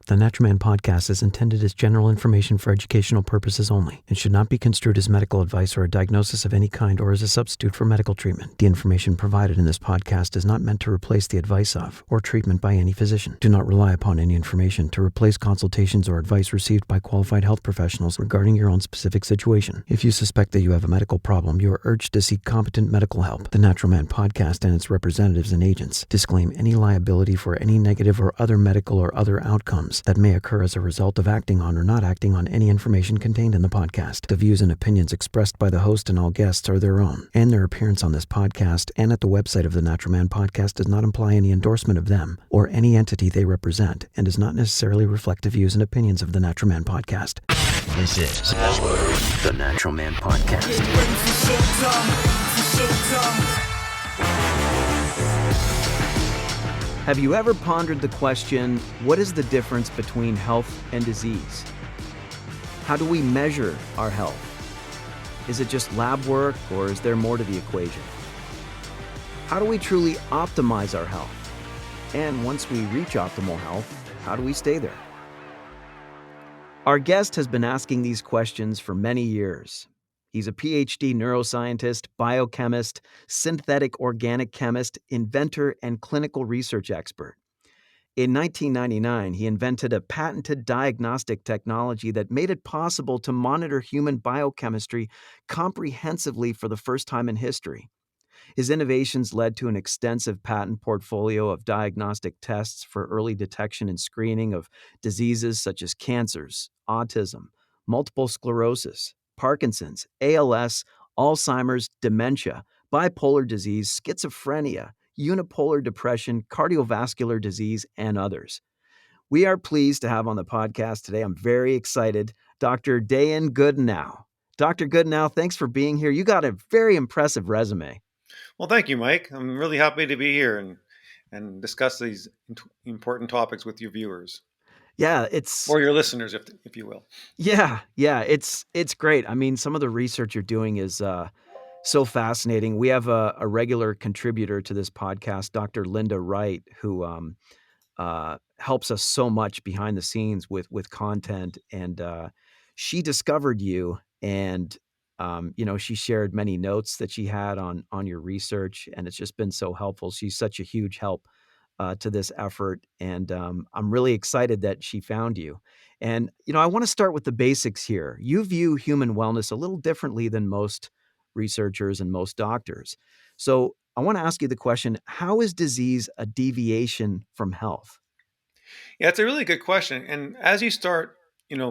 The Naturman podcast is intended as general information for educational purposes only and should not be construed as medical advice or a diagnosis of any kind or as a substitute for medical treatment. The information provided in this podcast is not meant to replace the advice of or treatment by any physician. Do not rely upon any information to replace consultations or advice received by qualified health professionals regarding your own specific situation. If you suspect that you have a medical problem, you are urged to seek competent medical help. The Naturman podcast and its representatives and agents disclaim any liability for any negative or other medical or other outcomes that may occur as a result of acting on or not acting on any information contained in the podcast. The views and opinions expressed by the host and all guests are their own, and their appearance on this podcast and at the website of the Naturman podcast does not imply any endorsement of them or any entity they represent and does not necessarily reflect the views and opinions of the Naturman podcast. This is the Naturman podcast. Have you ever pondered the question, what is the difference between health and disease? How do we measure our health? Is it just lab work, or is there more to the equation? How do we truly optimize our health? And once we reach optimal health, how do we stay there? Our guest has been asking these questions for many years. He's a PhD neuroscientist, biochemist, synthetic organic chemist, inventor, and clinical research expert. In 1999, he invented a patented diagnostic technology that made it possible to monitor human biochemistry comprehensively for the first time in history. His innovations led to an extensive patent portfolio of diagnostic tests for early detection and screening of diseases such as cancers, autism, multiple sclerosis, Parkinson's, ALS, Alzheimer's, dementia, bipolar disease, schizophrenia, unipolar depression, cardiovascular disease, and others. We are pleased to have on the podcast today, I'm very excited, Dr. Dayan Goodenowe. Dr. Goodenowe, thanks for being here. You got a very impressive resume. Well, thank you, Mike. I'm really happy to be here and discuss these important topics with your viewers. Yeah, it's or your listeners, if you will. Yeah, it's great. I mean, some of the research you're doing is so fascinating. We have a regular contributor to this podcast, Dr. Linda Wright, who helps us so much behind the scenes with content, and she discovered you, and she shared many notes that she had on your research, and it's just been so helpful. She's such a huge help to this effort, and I'm really excited that she found you. And I want to start with the basics here. You view human wellness a little differently than most researchers and most doctors. So I want to ask you the question: how is disease a deviation from health? Yeah, it's a really good question. And as you start,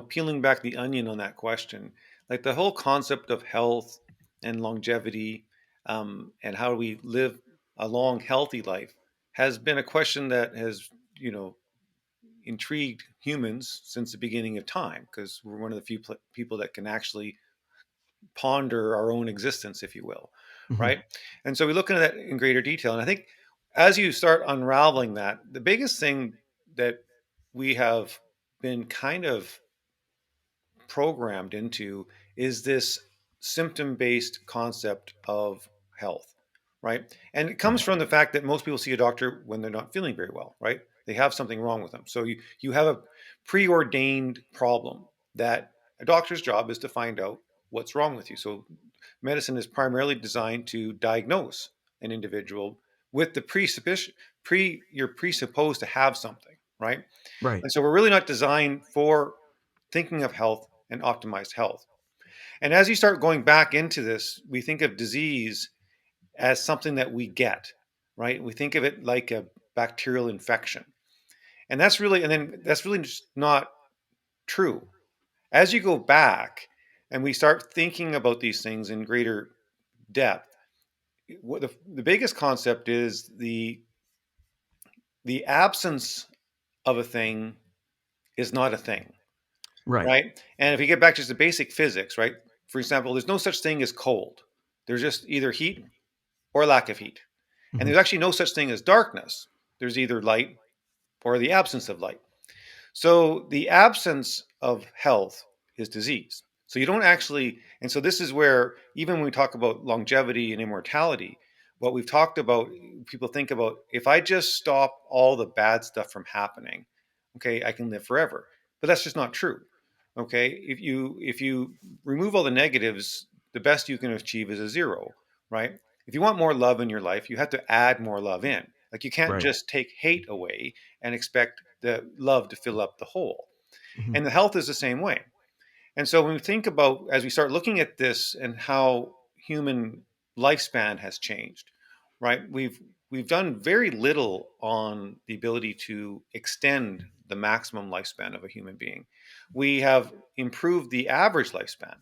peeling back the onion on that question, like the whole concept of health and longevity, and how we live a long, healthy life has been a question that has, intrigued humans since the beginning of time, because we're one of the few people that can actually ponder our own existence, if you will, Mhm. right? And so we look into that in greater detail. And I think as you start unraveling that, the biggest thing that we have been kind of programmed into is this symptom-based concept of health, right? And it comes Right. from the fact that most people see a doctor when they're not feeling very well, right? They have something wrong with them. So you have a preordained problem that a doctor's job is to find out what's wrong with you. So medicine is primarily designed to diagnose an individual with the you're presupposed to have something, right? Right. And so we're really not designed for thinking of health and optimized health. And as you start going back into this, we think of disease as something that we get, right? We think of it like a bacterial infection. And that's really just not true. As you go back and we start thinking about these things in greater depth, what the biggest concept is the absence of a thing is not a thing, Right. right? And if you get back to just the basic physics, right? For example, there's no such thing as cold. There's just either heat or lack of heat. And Mhm. there's actually no such thing as darkness. There's either light or the absence of light. So the absence of health is disease. So you don't actually, and so this is where, even when we talk about longevity and immortality, what we've talked about, people think about, if I just stop all the bad stuff from happening, okay, I can live forever. But that's just not true. Okay, if you remove all the negatives, the best you can achieve is a zero, right? If you want more love in your life, you have to add more love in. Like you can't Right. just take hate away and expect the love to fill up the hole. Mhm. And the health is the same way. And so when we think about, as we start looking at this and how human lifespan has changed, right? We've done very little on the ability to extend the maximum lifespan of a human being. We have improved the average lifespan.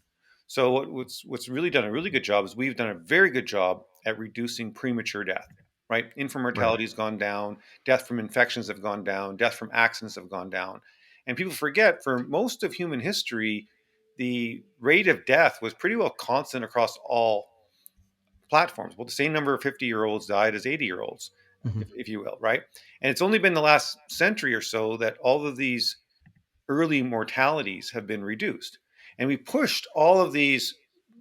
So what's really done a really good job is we've done a very good job at reducing premature death, right? Infant Right. mortality has gone down, death from infections have gone down, death from accidents have gone down. And people forget for most of human history, the rate of death was pretty well constant across all platforms. Well, the same number of 50-year-olds died as 80-year-olds, Mhm. if you will, right? And it's only been the last century or so that all of these early mortalities have been reduced. And we pushed all of these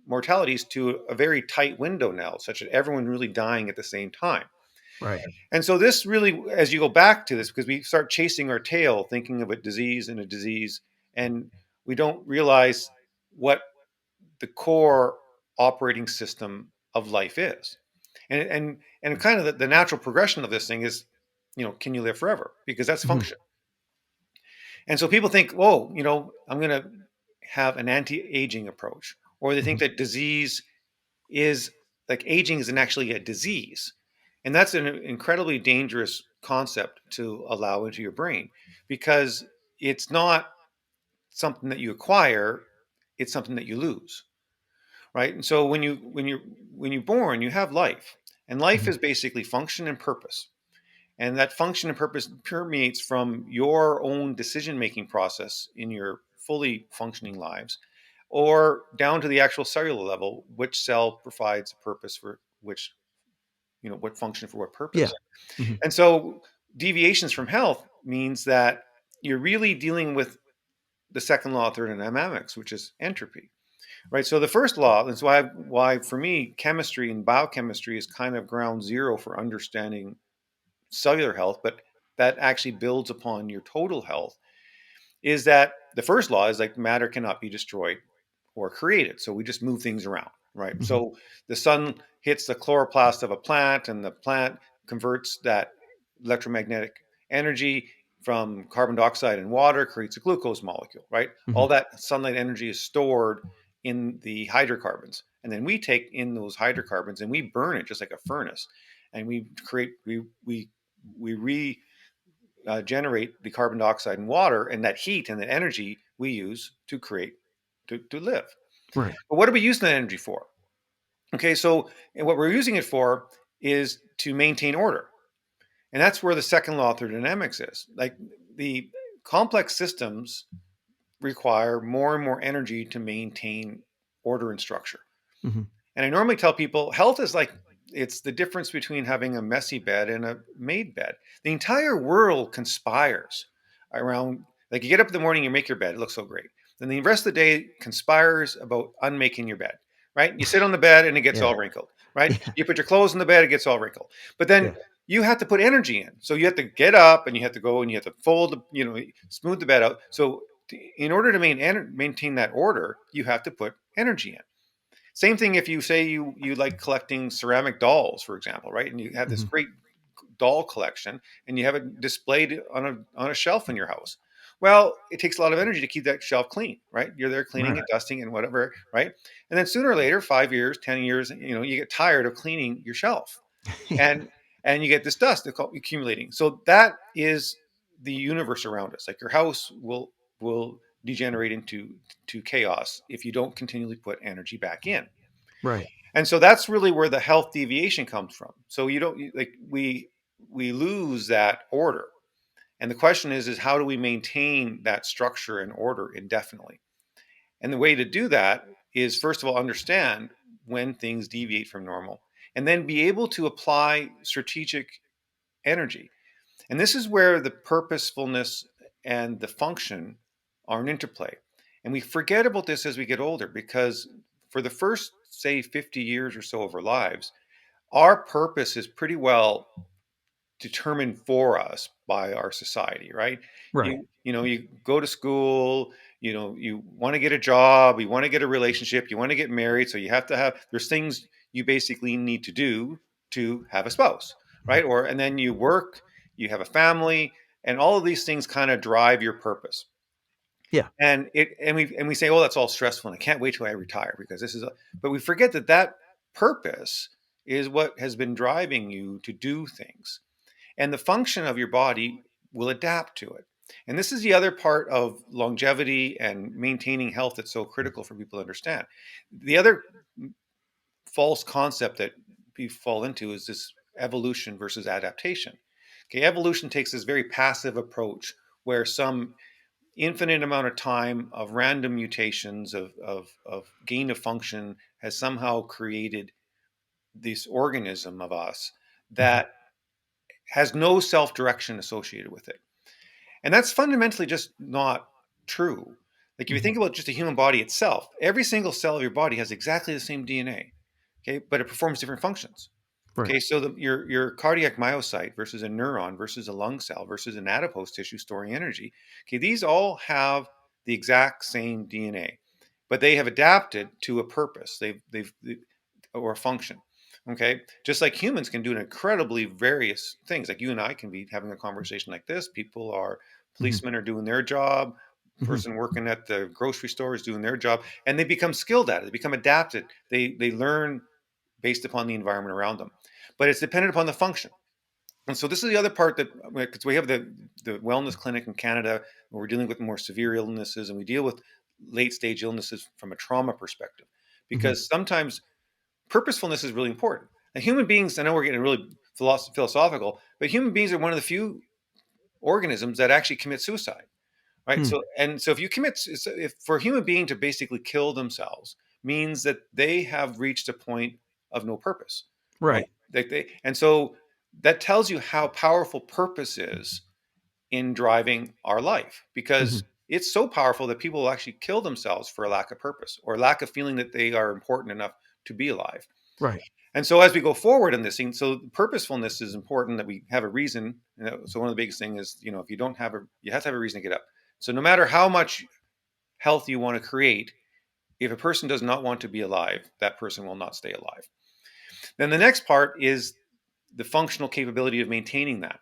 mortalities to a very tight window now, such that everyone really dying at the same time. Right. And so this really, as you go back to this, because we start chasing our tail, thinking of a disease and a disease, and we don't realize what the core operating system of life is. And kind of the natural progression of this thing is, can you live forever? Because that's Mhm. function. And so people think, whoa, I'm going to have an anti-aging approach, or they think Mhm. that disease is like aging isn't actually a disease. And that's an incredibly dangerous concept to allow into your brain because it's not something that you acquire, it's something that you lose, right? And so when you're born, you have life. And life Mhm. is basically function and purpose. And that function and purpose permeates from your own decision making process in your fully functioning lives or down to the actual cellular level, which cell provides a purpose for which, what function for what Yeah. purpose. Mhm. And so deviations from health means that you're really dealing with the second law of thermodynamics, which is entropy. Right. So the first law, that's why for me, chemistry and biochemistry is kind of ground zero for understanding cellular health, but that actually builds upon your total health, is that the first law is like matter cannot be destroyed or created. So we just move things around, right? Mhm. So the sun hits the chloroplast of a plant, and the plant converts that electromagnetic energy from carbon dioxide and water, creates a glucose molecule, right? Mhm. All that sunlight energy is stored in the hydrocarbons. And then we take in those hydrocarbons and we burn it just like a furnace. And we generate the carbon dioxide and water, and that heat and the energy we use to create to live. Right. But what are we using that energy for? Okay, so and what we're using it for is to maintain order. And that's where the second law of thermodynamics is. Like the complex systems require more and more energy to maintain order and structure. Mhm. And I normally tell people health is like it's the difference between having a messy bed and a made bed. The entire world conspires around, like you get up in the morning, you make your bed, it looks so great. Then the rest of the day conspires about unmaking your bed, right? You sit on the bed and it gets Yeah. all wrinkled, right? Yeah. You put your clothes in the bed, it gets all wrinkled. But then Yeah. you have to put energy in. So you have to get up and you have to go and you have to fold, smooth the bed out. So in order to maintain that order, you have to put energy in. Same thing if you say you like collecting ceramic dolls, for example, right? And you have this Mhm. great doll collection and you have it displayed on a shelf in your house. Well, it takes a lot of energy to keep that shelf clean, right? You're there cleaning Right. it, dusting and whatever, right? And then sooner or later, 5 years, 10 years, you get tired of cleaning your shelf Yeah. and you get this dust accumulating. So that is the universe around us. Like your house will degenerate into chaos if you don't continually put energy back in. Right. And so that's really where the health deviation comes from. So you don't like we lose that order. And the question is how do we maintain that structure and order indefinitely? And the way to do that is first of all understand when things deviate from normal and then be able to apply strategic energy. And this is where the purposefulness and the function are an interplay. And we forget about this as we get older because for the first, say, 50 years or so of our lives, our purpose is pretty well determined for us by our society, right? Right. You go to school, you want to get a job, you want to get a relationship, you want to get married, so you have to have, there's things you basically need to do to have a spouse, right? And then you work, you have a family, and all of these things kind of drive your purpose. Yeah. And we say, oh, that's all stressful, and I can't wait till I retire because but we forget that purpose is what has been driving you to do things, and the function of your body will adapt to it. And this is the other part of longevity and maintaining health that's so critical for people to understand. The other false concept that we fall into is this evolution versus adaptation. Okay, evolution takes this very passive approach where some infinite amount of time of random mutations of gain of function has somehow created this organism of us Mhm. that has no self-direction associated with it. And that's fundamentally just not true. Like if you Mhm. think about just the human body itself, every single cell of your body has exactly the same DNA, okay, but it performs different functions. Right. Okay, so your cardiac myocyte versus a neuron versus a lung cell versus an adipose tissue storing energy. Okay, these all have the exact same DNA, but they have adapted to a purpose. Or a function. Okay, just like humans can do an incredibly various things. Like you and I can be having a conversation like this. People are Mhm. Policemen are doing their job. Mhm. Person working at the grocery store is doing their job, and they become skilled at it. They become adapted. They learn based upon the environment around them, but it's dependent upon the function. And so this is the other part that, because we have the wellness clinic in Canada where we're dealing with more severe illnesses, and we deal with late stage illnesses from a trauma perspective, Mhm. because sometimes purposefulness is really important. And human beings, I know we're getting really philosophical, but human beings are one of the few organisms that actually commit suicide, right? Hmm. So if you if for a human being to basically kill themselves means that they have reached a point of no purpose, right? Right. And so that tells you how powerful purpose is in driving our life, because Mhm. it's so powerful that people will actually kill themselves for a lack of purpose or lack of feeling that they are important enough to be alive. Right. And so as we go forward in this thing, so purposefulness is important, that we have a reason. So one of the biggest thing is, if you don't have you have to have a reason to get up. So no matter how much health you want to create, if a person does not want to be alive, that person will not stay alive. Then the next part is the functional capability of maintaining that.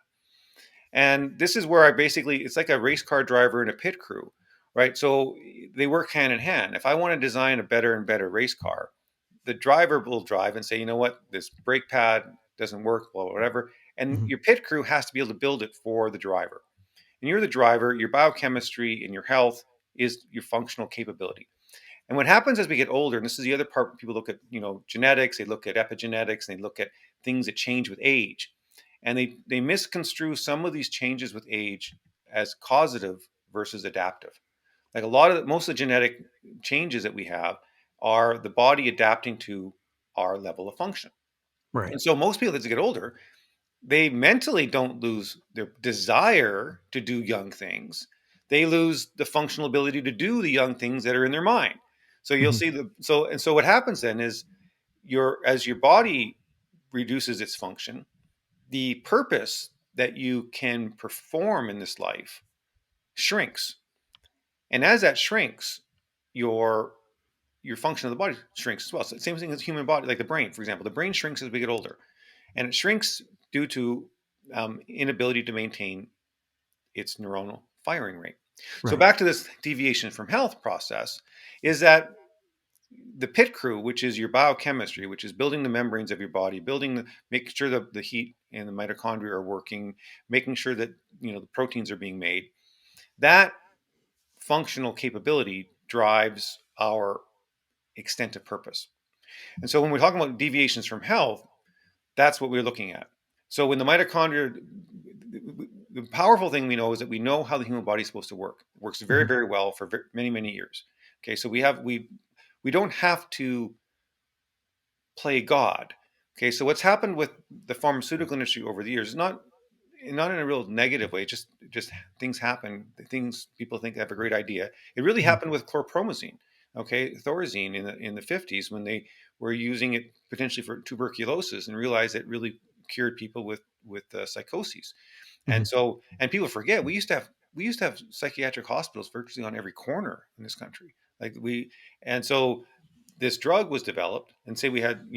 And this is where it's like a race car driver and a pit crew, right? So they work hand in hand. If I want to design a better and better race car, the driver will drive and say, you know what, this brake pad doesn't work, well, whatever. And Mhm. your pit crew has to be able to build it for the driver. And you're the driver, your biochemistry and your health is your functional capability. And what happens as we get older, and this is the other part, people look at, genetics, they look at epigenetics, and they look at things that change with age. And they misconstrue some of these changes with age as causative versus adaptive. Like most of the genetic changes that we have are the body adapting to our level of function. Right. And so most people as they get older, they mentally don't lose their desire to do young things. They lose the functional ability to do the young things that are in their mind. So you'll Mhm. see so what happens then is as your body reduces its function, the purpose that you can perform in this life shrinks. And as that shrinks, your your function of the body shrinks as well. So same thing as the human body, like the brain, for example. The brain shrinks as we get older, and it shrinks due to inability to maintain its neuronal firing rate. So Right. back to this deviation from health process is that the pit crew, which is your biochemistry, which is building the membranes of your body, making sure that the heat and the mitochondria are working, making sure that the proteins are being made. That functional capability drives our extent of purpose. And so when we're talking about deviations from health, that's what we're looking at. So when the mitochondria, the powerful thing we know is that we know how the human body is supposed to work. It works very, Mhm. very well for many, many years. Okay, so we don't have to play God. Okay, so what's happened with the pharmaceutical industry over the years is not in a real negative way. Just things happen. Things people think they have a great idea. It really Mhm. happened with chlorpromazine, okay, thorazine in the 50s when they were using it potentially for tuberculosis and realized it really cured people with psychoses. And so, and people forget we used to have psychiatric hospitals virtually on every corner in this country. Like we, and so this drug was developed, and say we had,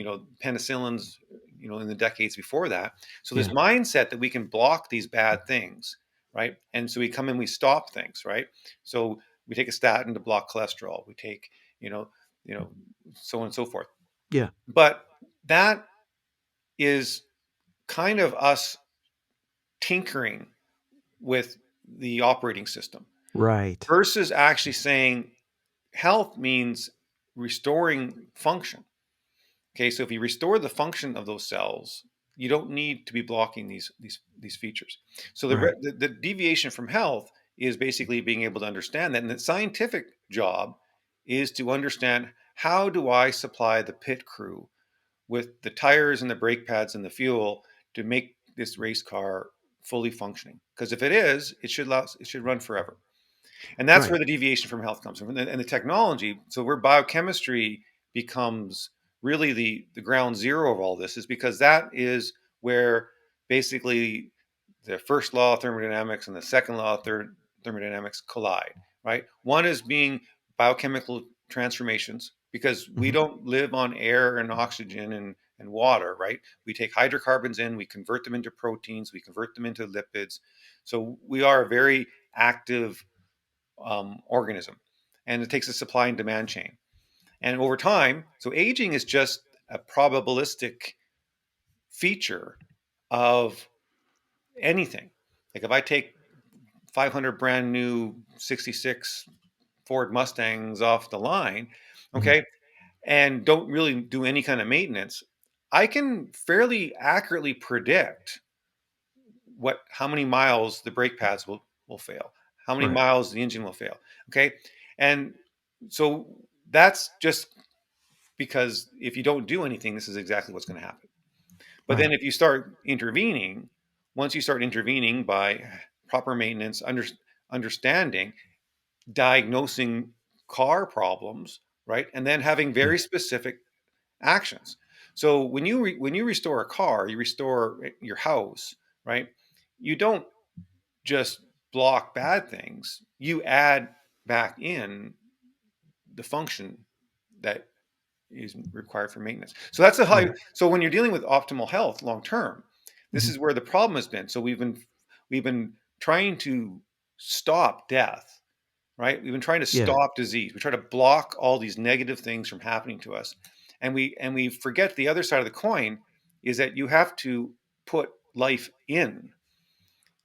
penicillins, in the decades before that. So this Yeah. mindset that we can block these bad things, right? And so we come in, we stop things, right? So we take a statin to block cholesterol. We take, you know, you know, so on and so forth. Yeah. But that is kind of us tinkering with the operating system Right. versus actually saying health means restoring function. Okay, so if you restore the function of those cells, you don't need to be blocking these features. So Right. the deviation from health is basically being able to understand that. And the scientific job is to understand, how do I supply the pit crew with the tires and the brake pads and the fuel to make this race car fully functioning? Because if it is, it should last, it should run forever. And that's Right. where the deviation from health comes from, and the technology. So where biochemistry becomes really the ground zero of all this, is because that is where basically the first law of thermodynamics and the second law of thermodynamics collide, right? One is being biochemical transformations, because we don't live on air and oxygen and water, right? We take hydrocarbons in, we convert them into proteins, we convert them into lipids. So we are a very active organism, and it takes a supply and demand chain. And over time, so aging is just a probabilistic feature of anything. Like if I take 500 brand new 66 Ford Mustangs off the line, okay, and don't really do any kind of maintenance, I can fairly accurately predict how many miles the brake pads will fail, how many Right. miles the engine will fail. Okay. And so that's just because if you don't do anything, this is exactly what's going to happen. But then Right. if you start intervening, once you start intervening by proper maintenance, understanding, diagnosing car problems, right, and then having Yeah. very specific actions. So when you restore a car, you restore your house, right? You don't just block bad things. You add back in the function that is required for maintenance. So that's a high. Right. So when you're dealing with optimal health long term, this is where the problem has been. So we've been trying to stop death, right? We've been trying to Yeah. stop disease. We try to block all these negative things from happening to us, and we forget the other side of the coin is that you have to put life in.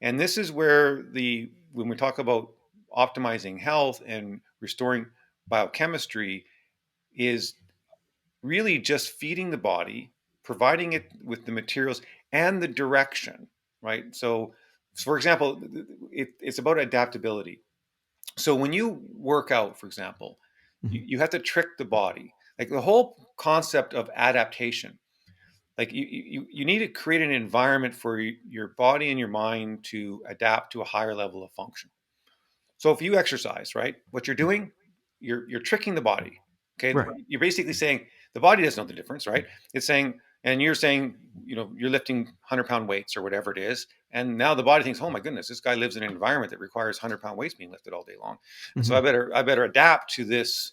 And this is where when we talk about optimizing health and restoring biochemistry, is really just feeding the body, providing it with the materials and the direction, right? So, for example, it's about adaptability. So when you work out, for example, you have to trick the body. Like the whole concept of adaptation, like you need to create an environment for your body and your mind to adapt to a higher level of function. So if you exercise, right, what you're doing, you're tricking the body. Okay, Right. you're basically saying the body doesn't know the difference, right? It's saying, and you're saying, you're lifting 100-pound weights or whatever it is, and now the body thinks, oh my goodness, this guy lives in an environment that requires 100-pound weights being lifted all day long, and so I better adapt to this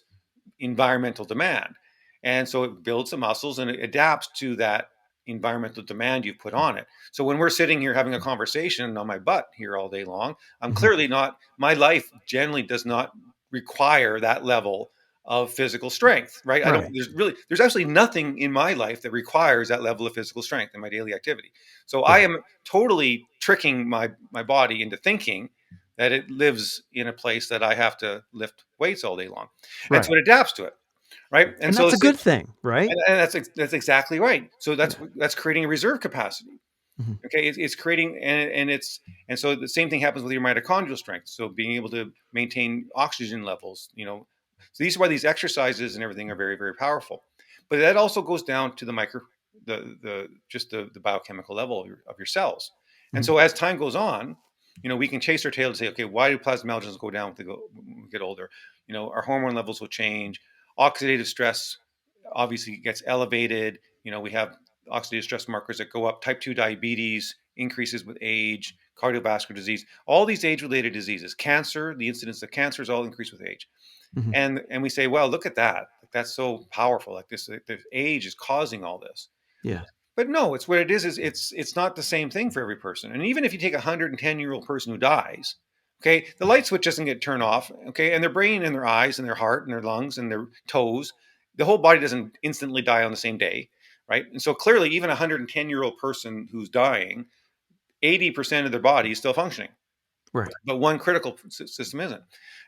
environmental demand. And so it builds the muscles and it adapts to that environmental demand you put on it. So when we're sitting here having a conversation on my butt here all day long, I'm clearly not, my life generally does not require that level of physical strength, right? I don't, Right. there's absolutely nothing in my life that requires that level of physical strength in my daily activity. So I Right. am totally tricking my body into thinking that it lives in a place that I have to lift weights all day long. And so Right. it adapts to it, right? And And so that's a good thing, right? and that's exactly right. So Yeah. that's creating a reserve capacity. Okay, it's creating, and so the same thing happens with your mitochondrial strength. So being able to maintain oxygen levels, so these are why these exercises and everything are very, very powerful. But that also goes down to the micro, the just the biochemical level of your cells. And so as time goes on, we can chase our tail and say, okay, why do plasma melanogens go down when we get older? Our hormone levels will change. Oxidative stress obviously gets elevated. We have oxidative stress markers that go up. Type 2 diabetes increases with age, cardiovascular disease, all these age-related diseases, cancer, the incidence of cancers all increase with age. Hmm. And we say, well, look at that. Like, that's so powerful. Like this age is causing all this. Yeah. But no, it's what it is it's not the same thing for every person. And even if you take a 110-year-old person who dies, okay, the light switch doesn't get turned off, okay, and their brain and their eyes and their heart and their lungs and their toes, the whole body doesn't instantly die on the same day, right? And so clearly, even a 110-year-old person who's dying, 80% of their body is still functioning, Right. but one critical system isn't.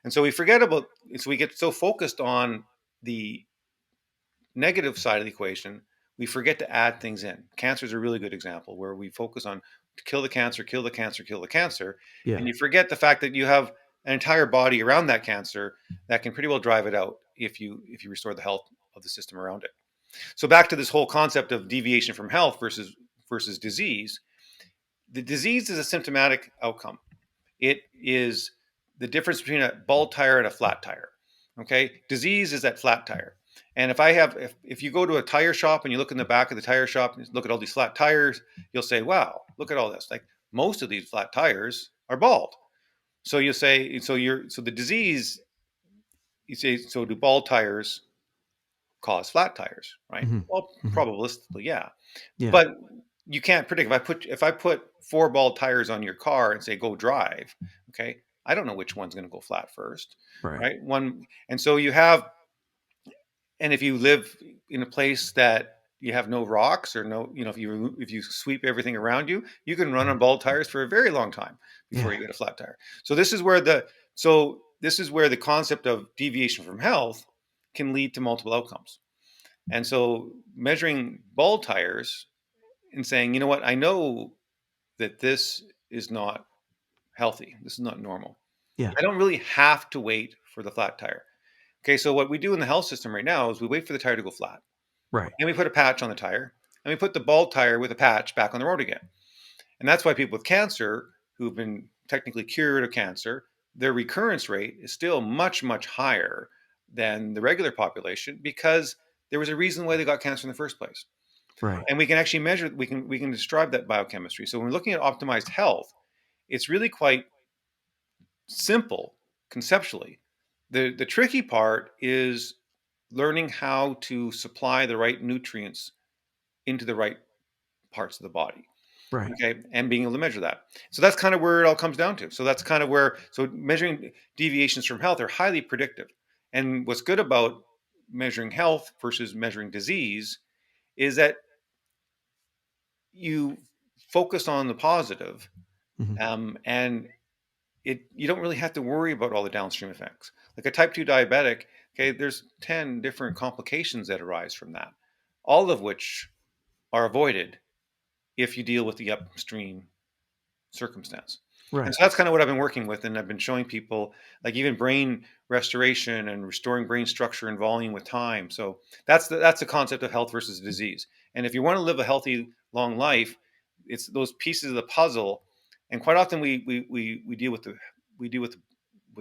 And so we forget about, so we get so focused on the negative side of the equation, we forget to add things in. Cancer is a really good example where we focus on kill the cancer, kill the cancer, kill the cancer, Yeah. and you forget the fact that you have an entire body around that cancer that can pretty well drive it out if you restore the health of the system around it. So back to this whole concept of deviation from health versus disease. The disease is a symptomatic outcome. It is the difference between a bald tire and a flat tire. Okay, disease is that flat tire. And if you go to a tire shop and you look in the back of the tire shop and look at all these flat tires, you'll say, "Wow, look at all this!" Like most of these flat tires are bald. So you say, so the disease. You say, so do bald tires cause flat tires? Right? Hmm. Well, Hmm. probabilistically, yeah. Yeah. But you can't predict. If I put four bald tires on your car and say go drive, okay, I don't know which one's going to go flat first, Right. right? One, and so you have, and if you live in a place that you have no rocks or no, if you sweep everything around you, you can run Mhm. on bald tires for a very long time before Yeah. you get a flat tire. So this is where the concept of deviation from health can lead to multiple outcomes. And so measuring bald tires and saying, you know what, I know that this is not healthy. This is not normal. Yeah. I don't really have to wait for the flat tire. Okay, so what we do in the health system right now is we wait for the tire to go flat. Right. And we put a patch on the tire. And we put the bald tire with a patch back on the road again. And that's why people with cancer who've been technically cured of cancer, their recurrence rate is still much, much higher than the regular population because there was a reason why they got cancer in the first place. Right. And we can actually measure, we can describe that biochemistry. So when we're looking at optimized health, it's really quite simple conceptually. The tricky part is learning how to supply the right nutrients into the right parts of the body. Right. Okay, and being able to measure that. So that's kind of where it all comes down to. So that's kind of where, so measuring deviations from health are highly predictive. And what's good about measuring health versus measuring disease is that you focus on the positive, Hmm. and you don't really have to worry about all the downstream effects. Like a type 2 diabetic, okay, there's 10 different complications that arise from that, all of which are avoided if you deal with the upstream circumstance. And Right. so that's kind of what I've been working with. And I've been showing people like even brain restoration and restoring brain structure and volume with time. So that's the concept of health versus disease. And if you want to live a healthy, long life, it's those pieces of the puzzle. And quite often we deal with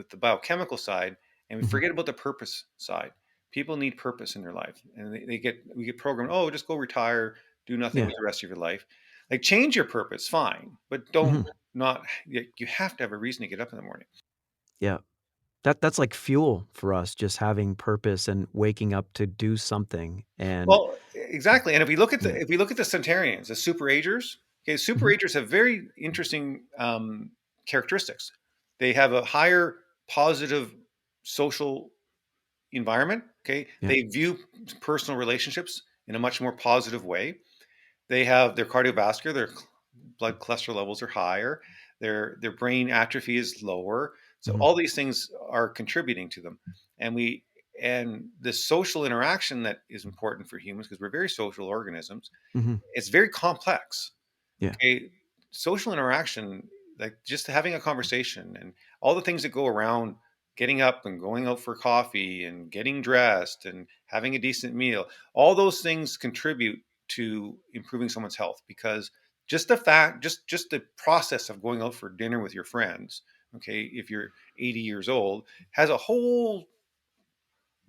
the biochemical side and we Hmm. forget about the purpose side. People need purpose in their life. And we get programmed, oh, just go retire, do nothing Yeah. with the rest of your life. Like change your purpose, fine, but don't Hmm. not you have to have a reason to get up in the morning. Yeah. That's like fuel for us, just having purpose and waking up to do something. And Well, exactly. And if we look at the yeah. if we look at the centenarians, the superagers, okay, Hmm. superagers have very interesting characteristics. They have a higher positive social environment. Okay, Yeah. they view personal relationships in a much more positive way. They have their cardiovascular, their blood cholesterol levels are higher, their brain atrophy is lower. So Hmm. all these things are contributing to them. And the social interaction that is important for humans because we're very social organisms, Hmm. it's very complex. Yeah. Okay, social interaction, like just having a conversation and all the things that go around getting up and going out for coffee and getting dressed and having a decent meal, all those things contribute to improving someone's health because just the process of going out for dinner with your friends, okay, if you're 80 years old, has a whole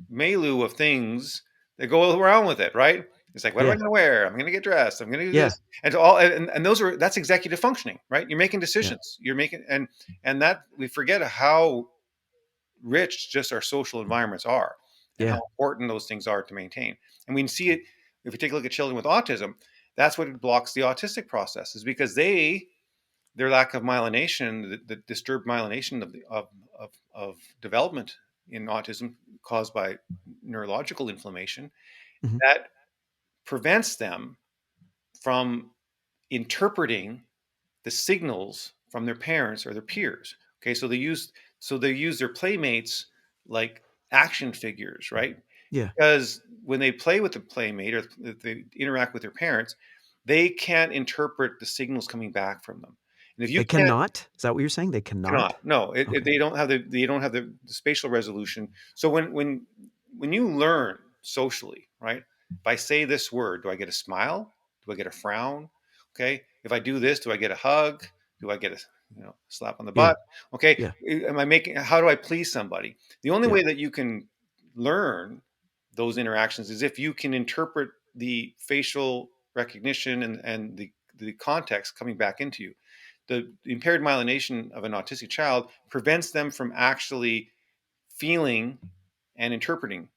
milieu of things that go around with it, right? It's like, what am I Yeah. going to wear? I'm going to get dressed. I'm going to do Yeah. this. And that's executive functioning, right? You're making Yeah. decisions. You're making, and that we forget how rich just our social environments are and how Yeah. important those things are to maintain. And we can see it if we take a look at children with autism. That's what blocks the autistic process, is because their lack of myelination, the disturbed myelination of development in autism caused by neurological inflammation, Hmm. that prevents them from interpreting the signals from their parents or their peers. Okay, so they use their playmates like action figures, right? Yeah. Because when they play with the playmate or if they interact with their parents, they can't interpret the signals coming back from them. And if you They can't cannot? Is that what you're saying? They cannot? cannot. No, Okay. they don't have the spatial resolution. So when you learn socially, right? If I say this word, do I get a smile? Do I get a frown? Okay. If I do this, do I get a hug? Do I get a slap on the Yeah. butt? Okay. Yeah. Am I making? How do I please somebody? The only Yeah. way that you can learn those interactions is if you can interpret the facial recognition and the context coming back into you. The impaired myelination of an autistic child prevents them from actually feeling and interpreting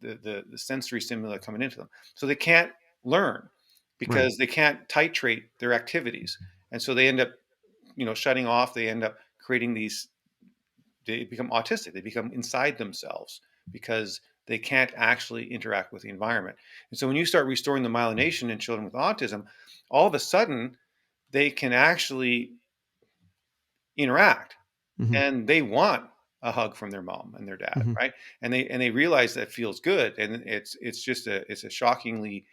the sensory stimuli coming into them. So they can't learn Right. because they can't titrate their activities. And so they end up, shutting off. They end up creating they become autistic. They become inside themselves because they can't actually interact with the environment. And so when you start restoring the myelination in children with autism, all of a sudden they can actually interact Hmm. and they want a hug from their mom and their dad, Hmm. right? And they realize that feels good, and it's a shockingly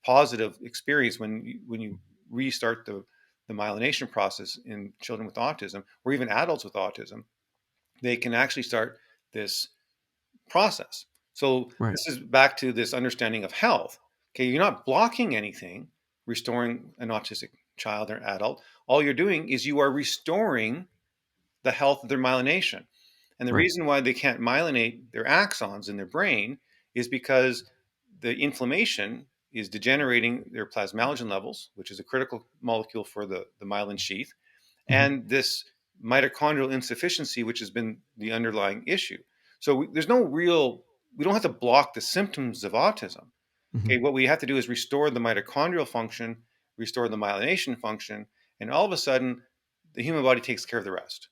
positive experience when you restart the myelination process in children with autism or even adults with autism. They can actually start this process. So Right. this is back to this understanding of health. Okay, you're not blocking anything restoring an autistic child or adult. All you're doing is you are restoring the health of their myelination. And the Right. reason why they can't myelinate their axons in their brain is because the inflammation is degenerating their plasmalogen levels, which is a critical molecule for the myelin sheath, Hmm. and this mitochondrial insufficiency, which has been the underlying issue. So we don't have to block the symptoms of autism. Hmm. Okay, what we have to do is restore the mitochondrial function, restore the myelination function, and all of a sudden, the human body takes care of the rest.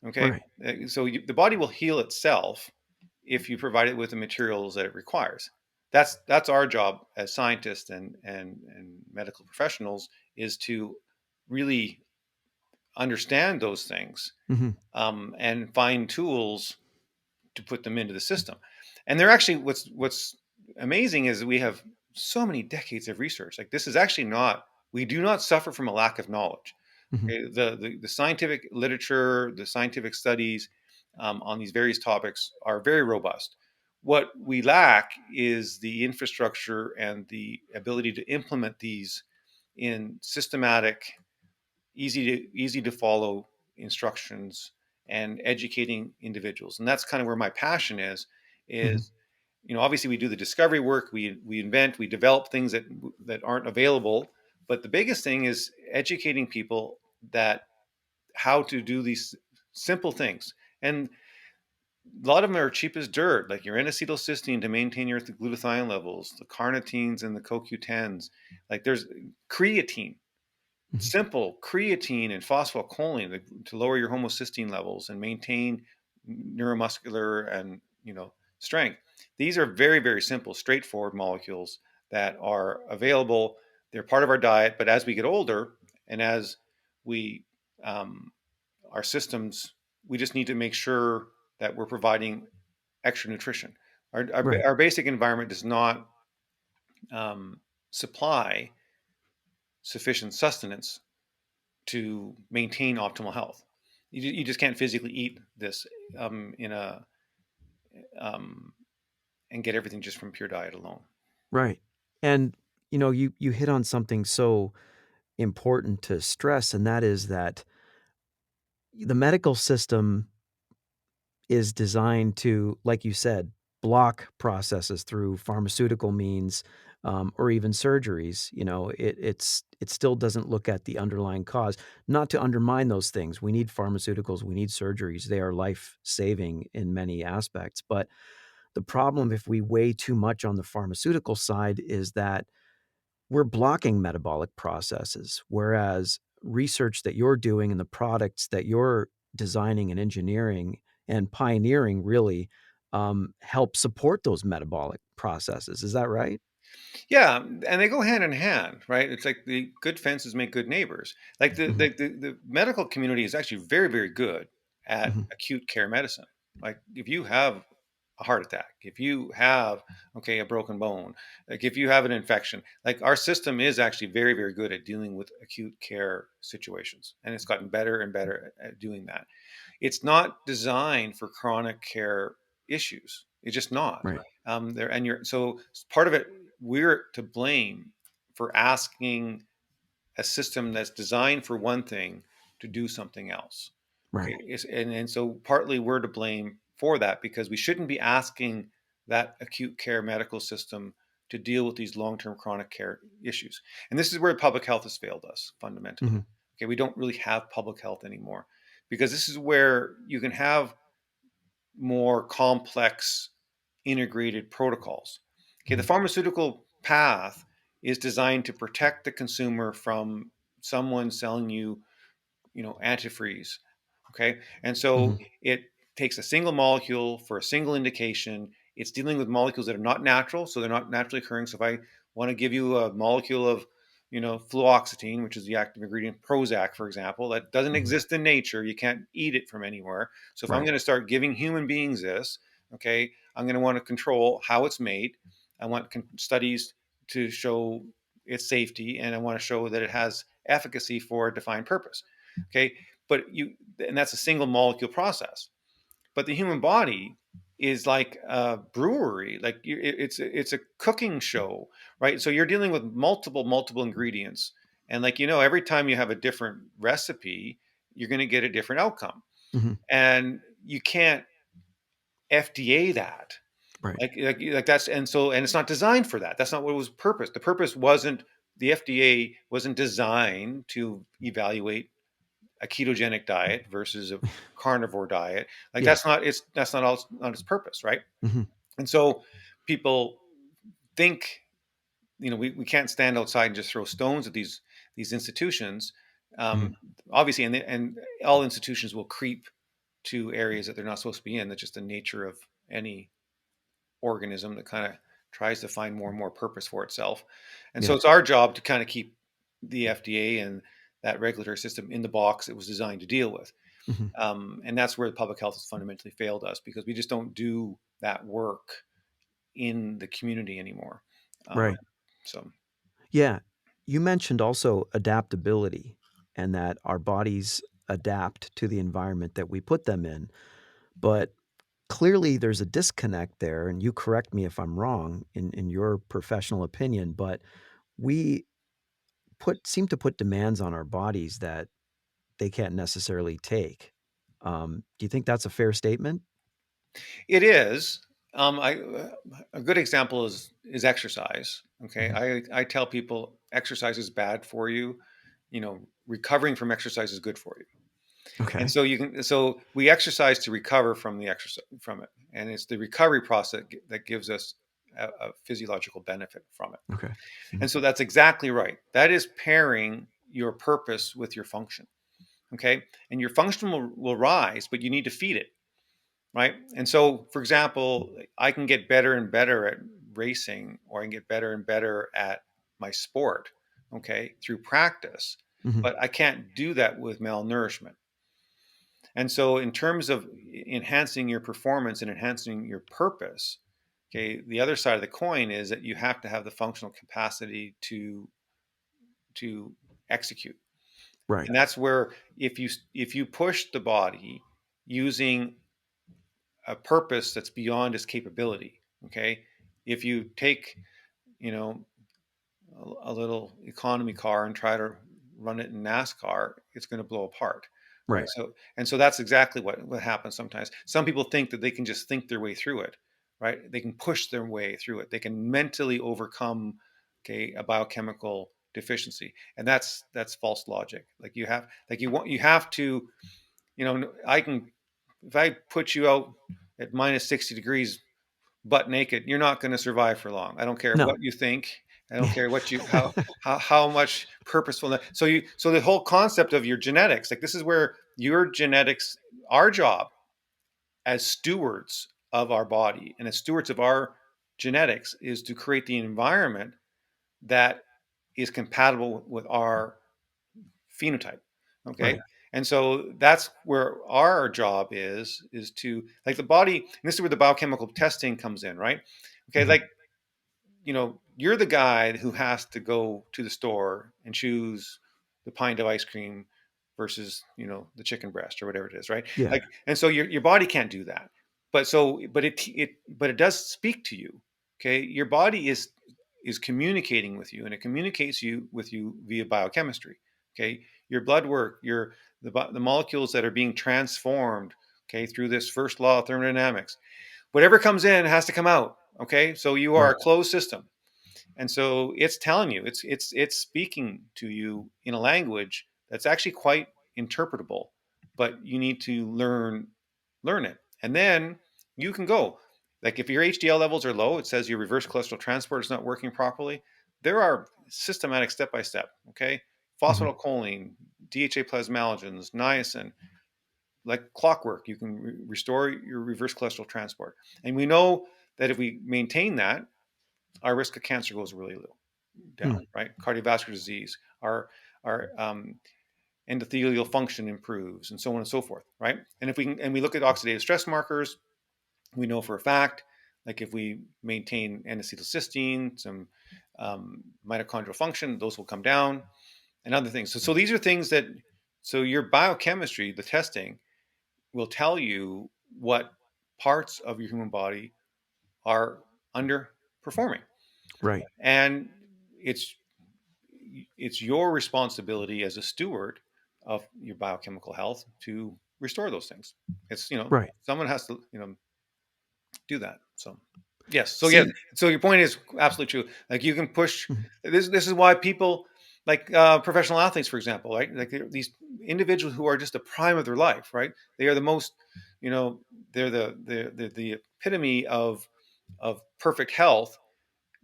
Okay, Right. the body will heal itself if you provide it with the materials that it requires. That's our job as scientists and medical professionals, is to really understand those things, Hmm. and find tools to put them into the system. And they're actually what's amazing is we have so many decades of research. Like, this is actually not we do not suffer from a lack of knowledge. Hmm. Okay, the scientific literature, the scientific studies on these various topics are very robust. What we lack is the infrastructure and the ability to implement these in systematic, easy to follow instructions and educating individuals. And that's kind of where my passion Hmm. is obviously we do the discovery work, we invent, we develop things that aren't available, but the biggest thing is educating people that how to do these simple things. And a lot of them are cheap as dirt, like your N-acetylcysteine to maintain your glutathione levels, the carnitines and the CoQ10s. Like, there's creatine, Hmm. simple creatine and phosphorylcholine to lower your homocysteine levels and maintain neuromuscular and strength. These are very, very simple, straightforward molecules that are available. They're part of our diet, but as we get older and as we our systems, we just need to make sure that we're providing extra nutrition. Right. Our basic environment does not supply sufficient sustenance to maintain optimal health. You just can't physically eat this in a um, and get everything just from pure diet alone. Right. And you hit on something so important to stress, and that is that the medical system is designed to, like you said, block processes through pharmaceutical means, or even surgeries, it still doesn't look at the underlying cause. Not to undermine those things. We need pharmaceuticals, we need surgeries. They are life-saving in many aspects. But the problem, if we weigh too much on the pharmaceutical side, is that we're blocking metabolic processes, whereas research that you're doing and the products that you're designing and engineering and pioneering really help support those metabolic processes. Is that right? Yeah, and they go hand in hand, right? It's like the good fences make good neighbors. Like Mhm, the medical community is actually very, very good at mhm, acute care medicine. Like if you have a heart attack, if you have a broken bone, like if you have an infection, like our system is actually very, very good at dealing with acute care situations, and it's gotten better and better at doing that. It's not designed for chronic care issues. It's just not. right, There and you're so part of it. We're to blame for asking a system that's designed for one thing to do something else. Okay, right. and so partly we're to blame for that because we shouldn't be asking that acute care medical system to deal with these long-term chronic care issues. And this is where public health has failed us fundamentally. Mhm, Okay, we don't really have public health anymore because this is where you can have more complex integrated protocols. Okay, the mhm, pharmaceutical path is designed to protect the consumer from someone selling you, antifreeze. Okay. And so mhm, it takes a single molecule for a single indication. It's dealing with molecules that are not natural. So they're not naturally occurring. So if I want to give you a molecule of, fluoxetine, which is the active ingredient, Prozac, for example, that doesn't mhm. exist in nature. You can't eat it from anywhere. So if I'm Right. going to start giving human beings this, okay, I'm going to want to control how it's made. I want studies to show its safety, and I want to show that it has efficacy for a defined purpose. Okay, and that's a single molecule process. But the human body is like a brewery, like it's a cooking show, right? So you're dealing with multiple ingredients, and every time you have a different recipe, you're going to get a different outcome, Mhm, and you can't FDA that. right. Like that's and it's not designed for that. That's not what was purpose. The purpose wasn't the FDA wasn't designed to evaluate a ketogenic diet versus a carnivore diet. Like Yeah. that's not its purpose, right? Mhm, And so people think, we can't stand outside and just throw stones at these institutions. mhm. Um, Obviously, and all institutions will creep to areas that they're not supposed to be in. That's just the nature of any organism that kind of tries to find more and more purpose for itself. And so Yeah. it's our job to kind of keep the FDA and that regulatory system in the box it was designed to deal with. Mhm. And that's where the public health has fundamentally failed us because we just don't do that work in the community anymore. Um, Right. so Yeah. You mentioned also adaptability and that our bodies adapt to the environment that we put them in. But clearly there's a disconnect there, and you correct me if I'm wrong in your professional opinion, but we seem to put demands on our bodies that they can't necessarily take. Do you think that's a fair statement? it is. A good example is exercise. Okay, Mhm. I tell people exercise is bad for you. Recovering from exercise is good for you. And Okay. so we exercise to recover from the exercise from it, and it's the recovery process that gives us a physiological benefit from it. Okay. Mhm. And so that's exactly right. That is pairing your purpose with your function. Okay, and your function will rise, but you need to feed it, right? And so, for example, I can get better and better at racing, or I can get better and better at my sport, okay, through practice, Mhm. but I can't do that with malnourishment. And so, in terms of enhancing your performance and enhancing your purpose, okay, the other side of the coin is that you have to have the functional capacity to execute. Right. And that's where if you push the body using a purpose that's beyond its capability, okay, if you take you know a little economy car and try to run it in NASCAR, it's going to blow apart, right? Right. So that's exactly what happens sometimes. Some people think that they can just think their way through it, right? They can push their way through it. They can mentally overcome. okay, a biochemical deficiency, and that's false logic. Like you have to, I can, if I put you out at minus 60 degrees butt naked, you're not going to survive for long. I don't care No. what you think. I don't care what you how much purposeful. So the whole concept of your genetics, like this is where your genetics, our job as stewards of our body and as stewards of our genetics is to create the environment that is compatible with our phenotype. Okay. Right. And so that's where our job is to, like, the body, and this is where the biochemical testing comes in, right? Okay. Mhm. Like, you're the guy who has to go to the store and choose the pint of ice cream versus, the chicken breast or whatever it is, right? Yeah. Like, and so your body can't do that. But it does speak to you. Okay. Your body is communicating with you, and it communicates with you via biochemistry. Okay. Your blood work, the molecules that are being transformed, okay, through this first law of thermodynamics. Whatever comes in has to come out. Okay. So you are Right. a closed system. And so it's telling you, it's speaking to you in a language that's actually quite interpretable, but you need to learn it. And then you can go. Like, if your HDL levels are low, it says your reverse cholesterol transport is not working properly. There are systematic step by step, okay? Mhm. Phosphatidylcholine, DHA plasmalogens, niacin, like clockwork, you can restore your reverse cholesterol transport. And we know that if we maintain that, our risk of cancer goes really low Hmm. down, right? Cardiovascular disease, our endothelial function improves, and so on and so forth, right? And if we can, and we look at oxidative stress markers, we know for a fact, like if we maintain N-acetylcysteine, some mitochondrial function, those will come down, and other things. So these are things that, so your biochemistry, the testing, will tell you what parts of your human body are underperforming, Right. and it's it's your responsibility as a steward of your biochemical health to restore those things. It's, Right. someone has to, do that. So yes. So yeah. See. So your point is absolutely true. Like, you can push Mhm. this is why people, like, professional athletes, for example, right? Like, these individuals who are just the prime of their life, right? They are the most, you know, they're the epitome of perfect health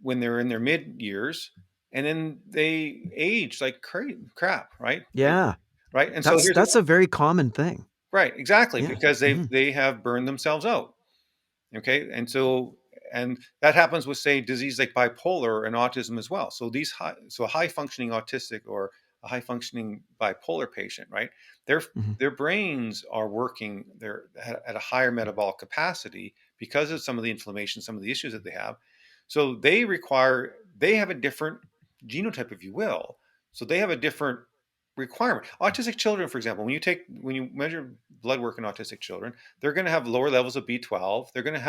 when they're in their mid years, and then they age like crap, right? Yeah. Right. And so That's a very common thing. right, exactly, Yeah. because Mhm. they have burned themselves out. Okay. And that happens with, say, disease like bipolar and autism as well. So a high functioning autistic or a high functioning bipolar patient, right? Their Mhm. their brains are working, they're at a higher metabolic capacity because of some of the inflammation, some of the issues that they have. So they have a different genotype, if you will. So they have a different requirement. Autistic children, for example, when you measure blood work in autistic children, they're going to have lower levels of B12. They're going to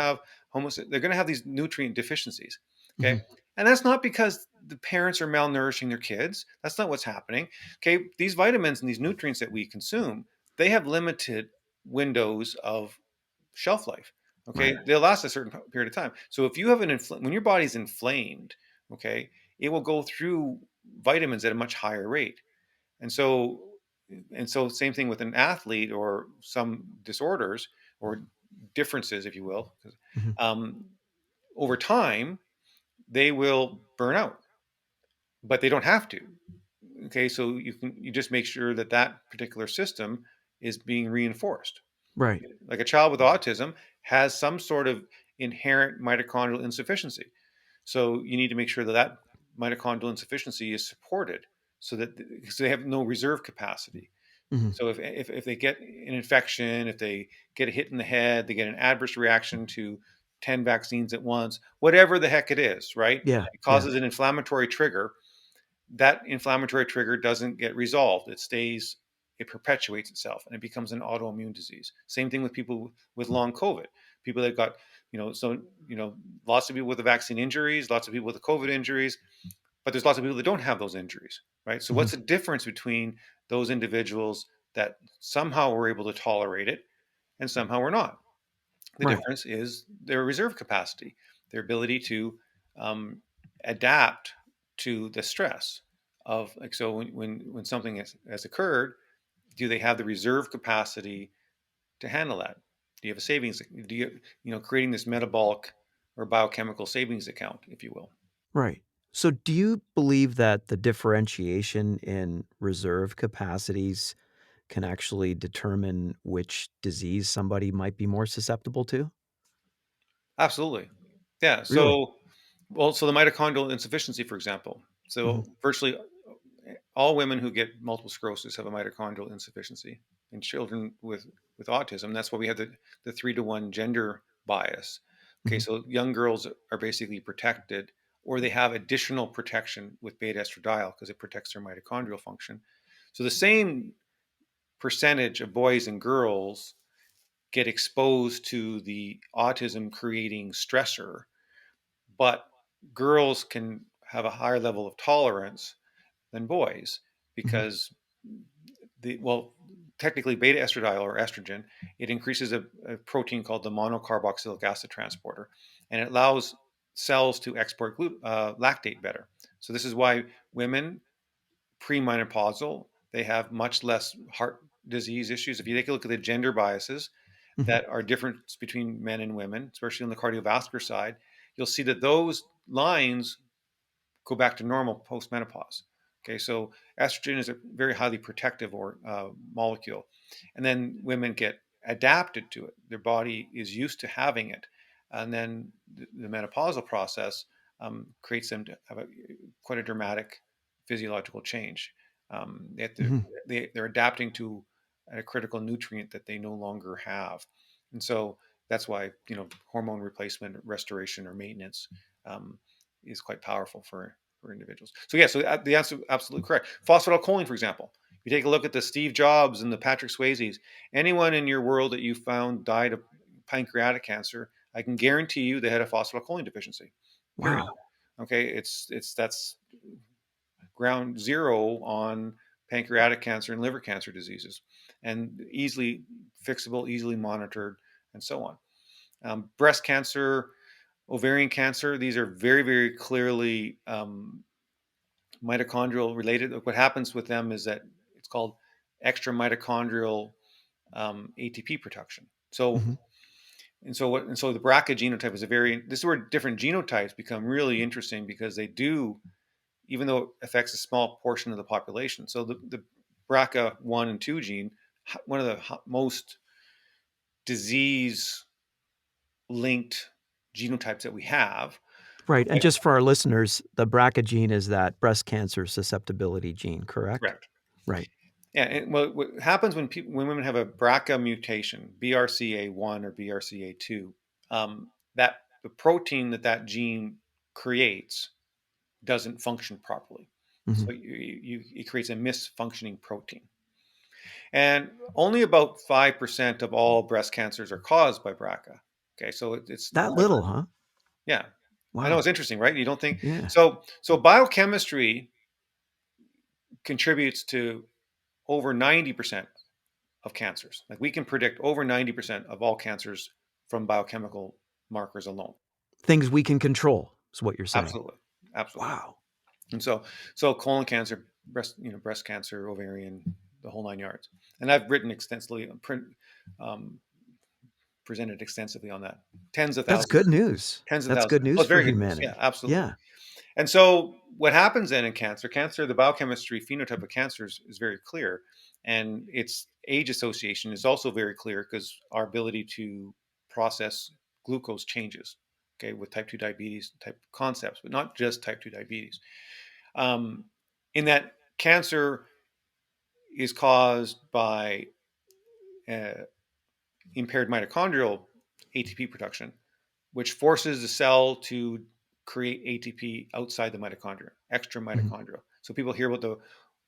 have these nutrient deficiencies. Okay. Mhm. And that's not because the parents are malnourishing their kids. That's not what's happening. Okay. These vitamins and these nutrients that we consume, they have limited windows of shelf life. Okay. Right. They'll last a certain period of time. So if you have when your body's inflamed, okay, it will go through vitamins at a much higher rate. And so, same thing with an athlete or some disorders or differences, if you will. Mhm. Um, Over time, they will burn out, but they don't have to. Okay, so you just make sure that particular system is being reinforced. Right. Like, a child with autism has some sort of inherent mitochondrial insufficiency. So you need to make sure that mitochondrial insufficiency is supported, so that because they have no reserve capacity. Mhm. So if they get an infection, if they get a hit in the head, they get an adverse reaction to 10 vaccines at once, whatever the heck it is, right? Yeah. It Yeah. causes an inflammatory trigger. That inflammatory trigger doesn't get resolved. It perpetuates itself, and it becomes an autoimmune disease. Same thing with people with long COVID. People that got, lots of people with the vaccine injuries, lots of people with the COVID injuries, but there's lots of people that don't have those injuries, right? So Mhm. what's the difference between those individuals that somehow were able to tolerate it and somehow were not? The Right. difference is their reserve capacity, their ability to um, adapt to the stress of, like, so when something has occurred, do they have the reserve capacity to handle that? Do you have a savings? Do you creating this metabolic or biochemical savings account, if you will? Right. So do you believe that the differentiation in reserve capacities can actually determine which disease somebody might be more susceptible to? Absolutely. Yeah. Really? So the mitochondrial insufficiency, for example. Mhm, So virtually all women who get multiple sclerosis have a mitochondrial insufficiency. And children with autism, that's why we have the 3-to-1 gender bias. Okay, mhm, so young girls are basically protected, or they have additional protection with beta estradiol because it protects their mitochondrial function. So the same percentage of boys and girls get exposed to the autism creating stressor, but girls can have a higher level of tolerance than boys mhm, because technically beta estradiol or estrogen, it increases a protein called the monocarboxylic acid transporter, and it allows cells to export lactate better. So this is why women premenopausal, they have much less heart disease issues. If you take a look at the gender biases mhm. that are different between men and women, especially on the cardiovascular side, you'll see that those lines go back to normal post menopause. Okay, so estrogen is a very highly protective or molecule, and then women get adapted to it. Their body is used to having it, and then the menopausal process creates them to have quite a dramatic physiological change. They have to, Mhm. they're adapting to a critical nutrient that they no longer have, and so that's why hormone replacement, restoration, or maintenance um, is quite powerful for individuals. So yeah, so the answer absolutely correct. Phosphatidylcholine, for example, if you take a look at the Steve Jobs and the Patrick Swayzes, anyone in your world that you found died of pancreatic cancer, I can guarantee you they had a phosphatidylcholine deficiency. Period. Wow. Okay, it's that's ground zero on pancreatic cancer and liver cancer diseases, and easily fixable, easily monitored, and so on. Breast cancer, ovarian cancer, these are very, very clearly mitochondrial related. What happens with them is that it's called extra mitochondrial ATP production. So Mhm. so the BRCA genotype is a very, this is where different genotypes become really interesting because they do, even though it affects a small portion of the population. So the BRCA1 and 2 gene, one of the most disease linked genotypes that we have. Right, and just for our listeners, the BRCA gene is that breast cancer susceptibility gene, correct? Correct. Right. Yeah, and what happens when women have a BRCA mutation, BRCA1 or BRCA2, that the protein that gene creates doesn't function properly. Mhm. So it creates a misfunctioning protein. And only about 5% of all breast cancers are caused by BRCA. Okay, so it's That not, little, huh? yeah. I know it's Wow. interesting, right? You don't think Yeah. so. So biochemistry contributes to over 90% of cancers. Like we can predict over 90% of all cancers from biochemical markers alone. Things we can control is what you're saying. Absolutely. Absolutely. Wow. And so colon cancer, breast cancer, ovarian, the whole nine yards. And I've written extensively, um, presented extensively on that. Tens of That's thousands, good news. tens of That's thousands. good Oh, news it's for very good news. Yeah, humanity. absolutely. Yeah. And so what happens then in cancer, the biochemistry phenotype of cancer is very clear. And its age association is also very clear because our ability to process glucose changes, okay, with type 2 diabetes type concepts, but not just type 2 diabetes. Um, in that cancer is caused by uh, impaired mitochondrial ATP production, which forces the cell to create ATP outside the mitochondria, extra Mhm. mitochondria. So people hear about the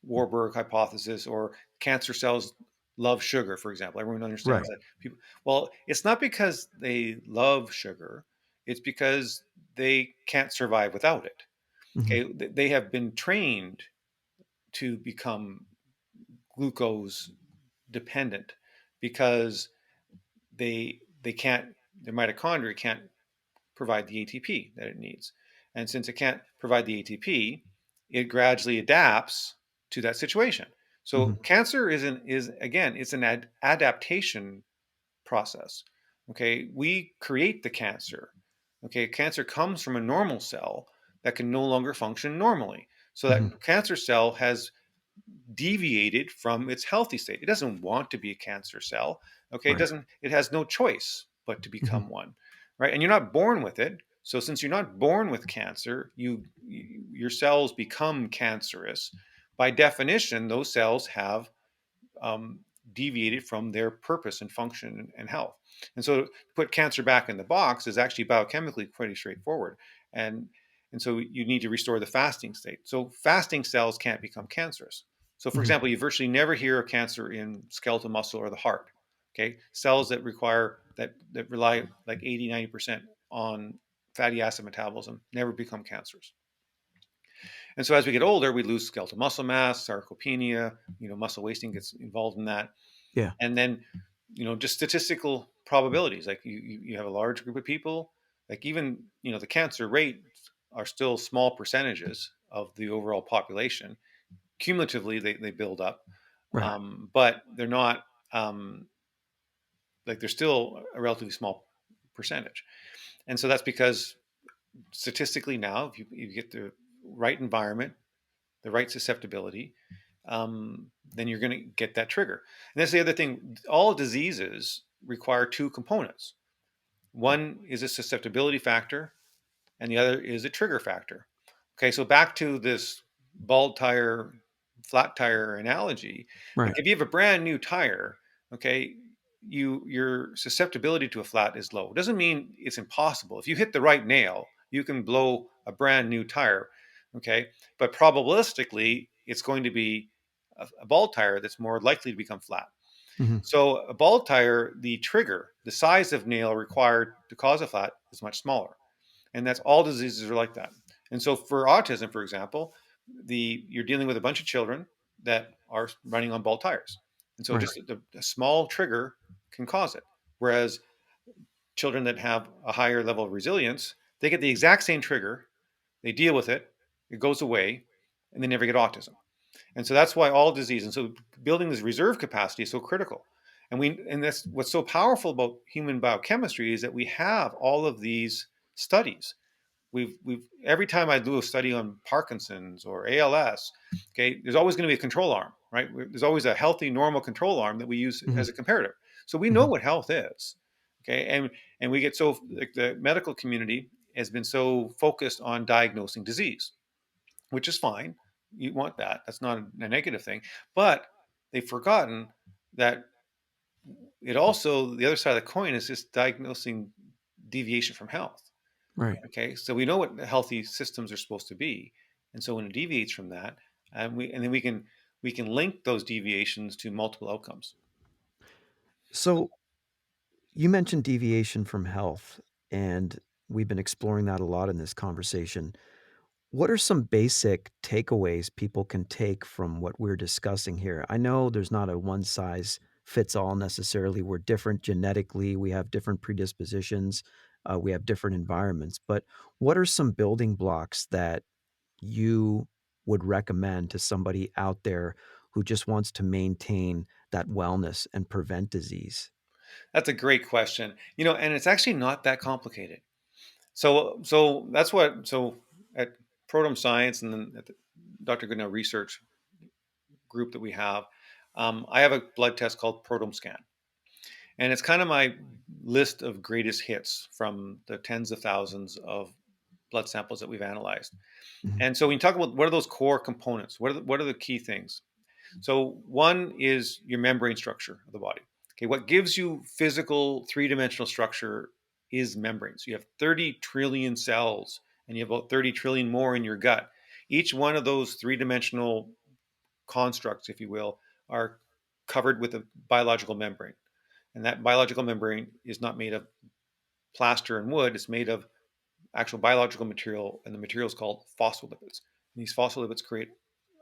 Warburg hypothesis or cancer cells love sugar, for example. Everyone understands Right. that. People, well, it's not because they love sugar; it's because they can't survive without it. Mhm. Okay, they have been trained to become glucose dependent because they can't, their mitochondria can't provide the ATP that it needs. And since it can't provide the ATP, it gradually adapts to that situation. So Hmm. cancer is again, it's an adaptation process. Okay, we create the cancer. Okay, cancer comes from a normal cell that can no longer function normally. So Hmm. that cancer cell has deviated from its healthy state. It doesn't want to be a cancer cell. Okay, Right. it has no choice but to Hmm. become one. Right? And you're not born with it. So since you're not born with cancer, your cells become cancerous. By definition, those cells have um, deviated from their purpose and function and health. And so to put cancer back in the box is actually biochemically pretty straightforward. And and so you need to restore the fasting state. So fasting cells can't become cancerous. So for Hmm. example, you virtually never hear of cancer in skeletal muscle or the heart. Okay. Cells that that rely like 80, 90% on fatty acid metabolism never become cancerous. And so as we get older, we lose skeletal muscle mass, sarcopenia, muscle wasting gets involved in that. Yeah. And then just statistical probabilities, like you have a large group of people, like even the cancer rates are still small percentages of the overall population. Cumulatively they build up, Right. but they're not, um, like they're still a relatively small percentage. And so that's because statistically now, if you get the right environment, the right susceptibility, then you're going to get that trigger. And that's the other thing. All diseases require two components. One is a susceptibility factor, and the other is a trigger factor. Okay, so back to this bald tire, flat tire analogy. Like Right. if you have a brand new tire, okay, your susceptibility to a flat is low. It doesn't mean it's impossible. If you hit the right nail, you can blow a brand new tire. Okay, but probabilistically, it's going to be a bald tire that's more likely to become flat. Hmm. So a bald tire, the trigger, the size of nail required to cause a flat is much smaller. And that's all diseases are like that. And so for autism, for example, you're dealing with a bunch of children that are running on bald tires. And so Right. just a small trigger can cause it. Whereas children that have a higher level of resilience, they get the exact same trigger, they deal with it, it goes away, and they never get autism. And so that's why all disease, and so building this reserve capacity is so critical. And that's what's so powerful about human biochemistry is that we have all of these studies. We've every time I do a study on Parkinson's or ALS, okay, there's always going to be a control arm, right? There's always a healthy, normal control arm that we use Hmm. as a comparator. So we know Hmm. what health is, okay, and we get so like the medical community has been so focused on diagnosing disease, which is fine. You want that. That's not a negative thing. But they've forgotten that it also, the other side of the coin is just diagnosing deviation from health. Right. Okay. So we know what healthy systems are supposed to be. And so when it deviates from that, and then we can link those deviations to multiple outcomes. So you mentioned deviation from health, and we've been exploring that a lot in this conversation. What are some basic takeaways people can take from what we're discussing here? I know there's not a one size fits all necessarily. We're different genetically, we have different predispositions, we have different environments. But what are some building blocks that you would recommend to somebody out there who just wants to maintain that wellness and prevent disease? That's a great question. And it's actually not that complicated. So that's what, so at Protom Science and then at the Dr. Goodenowe research group that we have, I have a blood test called Protom Scan. And it's kind of my list of greatest hits from the tens of thousands of blood samples that we've analyzed. Mhm. And so when you talk about what are those core components, what are the key things? So one is your membrane structure of the body. Okay, what gives you physical three-dimensional structure is membranes. You have 30 trillion cells, and you have about 30 trillion more in your gut. Each one of those three-dimensional constructs, if you will, are covered with a biological membrane. And that biological membrane is not made of plaster and wood, it's made of actual biological material, and the material is called phospholipids. And these phospholipids create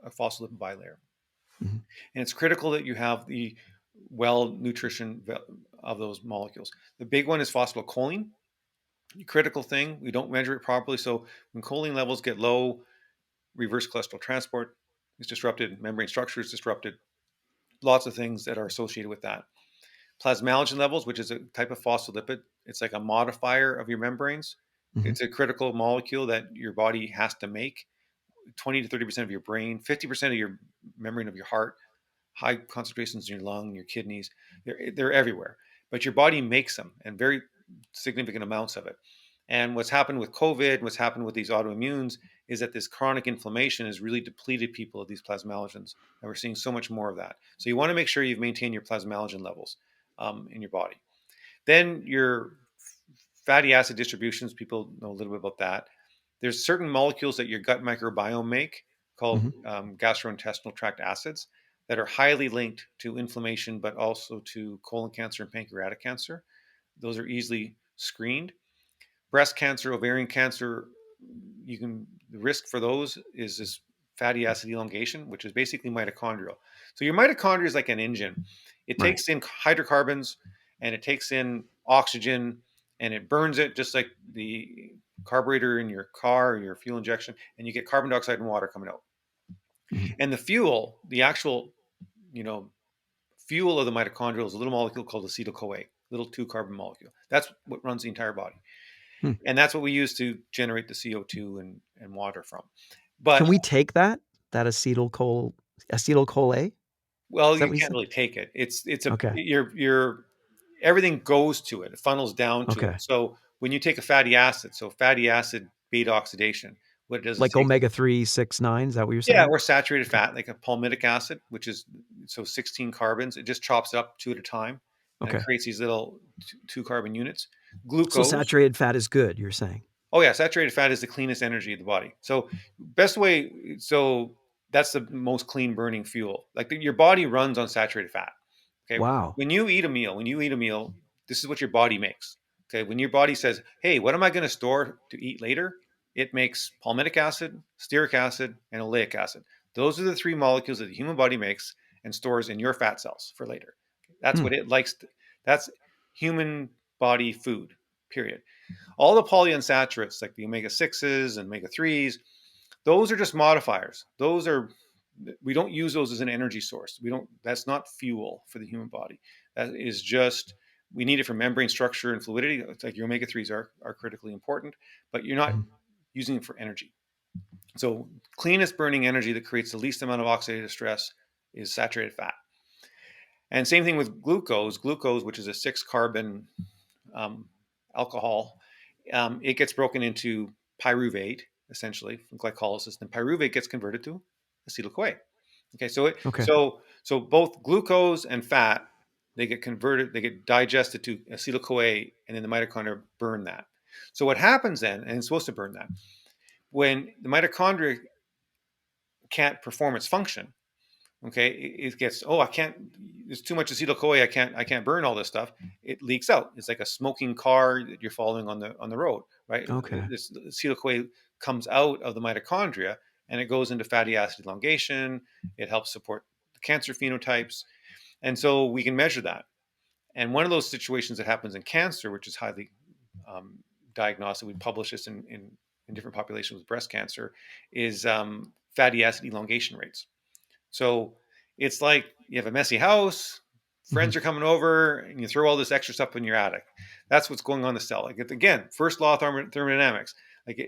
a phospholipid bilayer. Mhm. And it's critical that you have the well nutrition of those molecules. The big one is phosphatidylcholine, critical thing. We don't measure it properly. So when choline levels get low, reverse cholesterol transport is disrupted, membrane structure is disrupted, lots of things that are associated with that. Plasmalogen levels, which is a type of phospholipid, it's like a modifier of your membranes. Hmm. It's a critical molecule that your body has to make. 20 to 30% of your brain, 50% of your membrane of your heart, high concentrations in your lung, your kidneys. They're everywhere. But your body makes them, and very significant amounts of it. And what's happened with COVID, what's happened with these autoimmunes, is that this chronic inflammation has really depleted people of these plasmalogens. And we're seeing so much more of that. So you want to make sure you've maintained your plasmalogen levels in your body. Then your fatty acid distributions, people know a little bit about that. There's certain molecules that your gut microbiome make called Hmm. gastrointestinal tract acids that are highly linked to inflammation, but also to colon cancer and pancreatic cancer. Those are easily screened. Breast cancer, ovarian cancer, the risk for those is this fatty acid elongation, which is basically mitochondrial. So your mitochondria is like an engine. It Right. takes in hydrocarbons and it takes in oxygen and it burns it just like the carburetor in your car or your fuel injection, and you get carbon dioxide and water coming out. Hmm. And the fuel, the actual, you know, fuel of the mitochondria is a little molecule called acetyl-CoA, little 2-carbon molecule. That's what runs the entire body. Hmm. And that's what we use to generate the CO2 and water from. But Can we take that acetyl CoA? well, Is that you what you can't said? really take it. It's a Okay. you're everything goes to it. It funnels down to Okay. it. So when you take a fatty acid, so fatty acid beta oxidation, what it does is Like take, omega-3, 6, 9, is that what you're yeah, saying? or saturated Okay. fat, like a palmitic acid, which is so 16 carbons. It just chops it up two at a time, and it Okay. creates these little 2-carbon units. So Glucose. saturated fat is good, you're saying? Oh yeah, saturated fat is the cleanest energy of the body. So best way, so that's the most clean burning fuel. Like your body runs on saturated fat. Okay, Wow. when you eat a meal, this is what your body makes. Okay, when your body says, "Hey, what am I going to store to eat later?" It makes palmitic acid, stearic acid, and oleic acid. Those are the three molecules that the human body makes and stores in your fat cells for later. That's Hmm. what it likes. That's human body food. Period. All the polyunsaturates, like the omega 6s and omega 3s, those are just modifiers. Those are, we don't use those as an energy source. We don't, that's not fuel for the human body. That is just, we need it for membrane structure and fluidity. It's like your omega 3s are critically important, but you're not Mhm. using it for energy. So, cleanest burning energy that creates the least amount of oxidative stress is saturated fat. And same thing with glucose. Glucose, which is a 6-carbon um, alcohol, it gets broken into pyruvate, essentially, from glycolysis. Then pyruvate gets converted to acetyl-CoA. Okay, Okay. so both glucose and fat, they get converted, they get digested to acetyl-CoA, and then the mitochondria burn that. So what happens then, and it's supposed to burn that, when the mitochondria can't perform its function, okay, it gets, oh, I can't, there's too much acetyl-CoA, I can't burn all this stuff. It leaks out. It's like a smoking car that you're following on the road, right? Okay. This acetyl-CoA comes out of the mitochondria and it goes into fatty acid elongation. It helps support the cancer phenotypes, and so we can measure that. And one of those situations that happens in cancer, which is highly um, diagnostic, we publish this in different populations with breast cancer, is fatty acid elongation rates. So it's like you have a messy house, Mhm. friends are coming over, and you throw all this extra stuff in your attic. That's what's going on in the cell. Like again, first law of thermodynamics. Like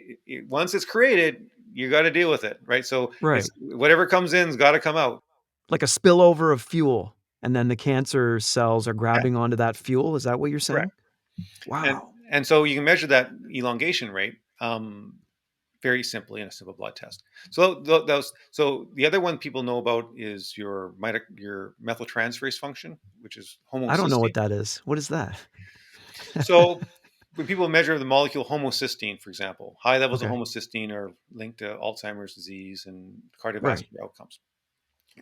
once it's created, you got to deal with it, right? So it's Right. whatever comes in's got to come out. Like a spillover of fuel, and then the cancer cells are Yeah, grabbing onto that fuel, is that what you're correct. saying? And Wow. and so you can measure that elongation rate very simply in a simple blood test. So those. So the other one people know about is your methyltransferase function, which is I don't know homocysteine. what that is. What is that? So when people measure the molecule homocysteine, for example, high levels of Okay. homocysteine are linked to Alzheimer's disease and Right. cardiovascular outcomes.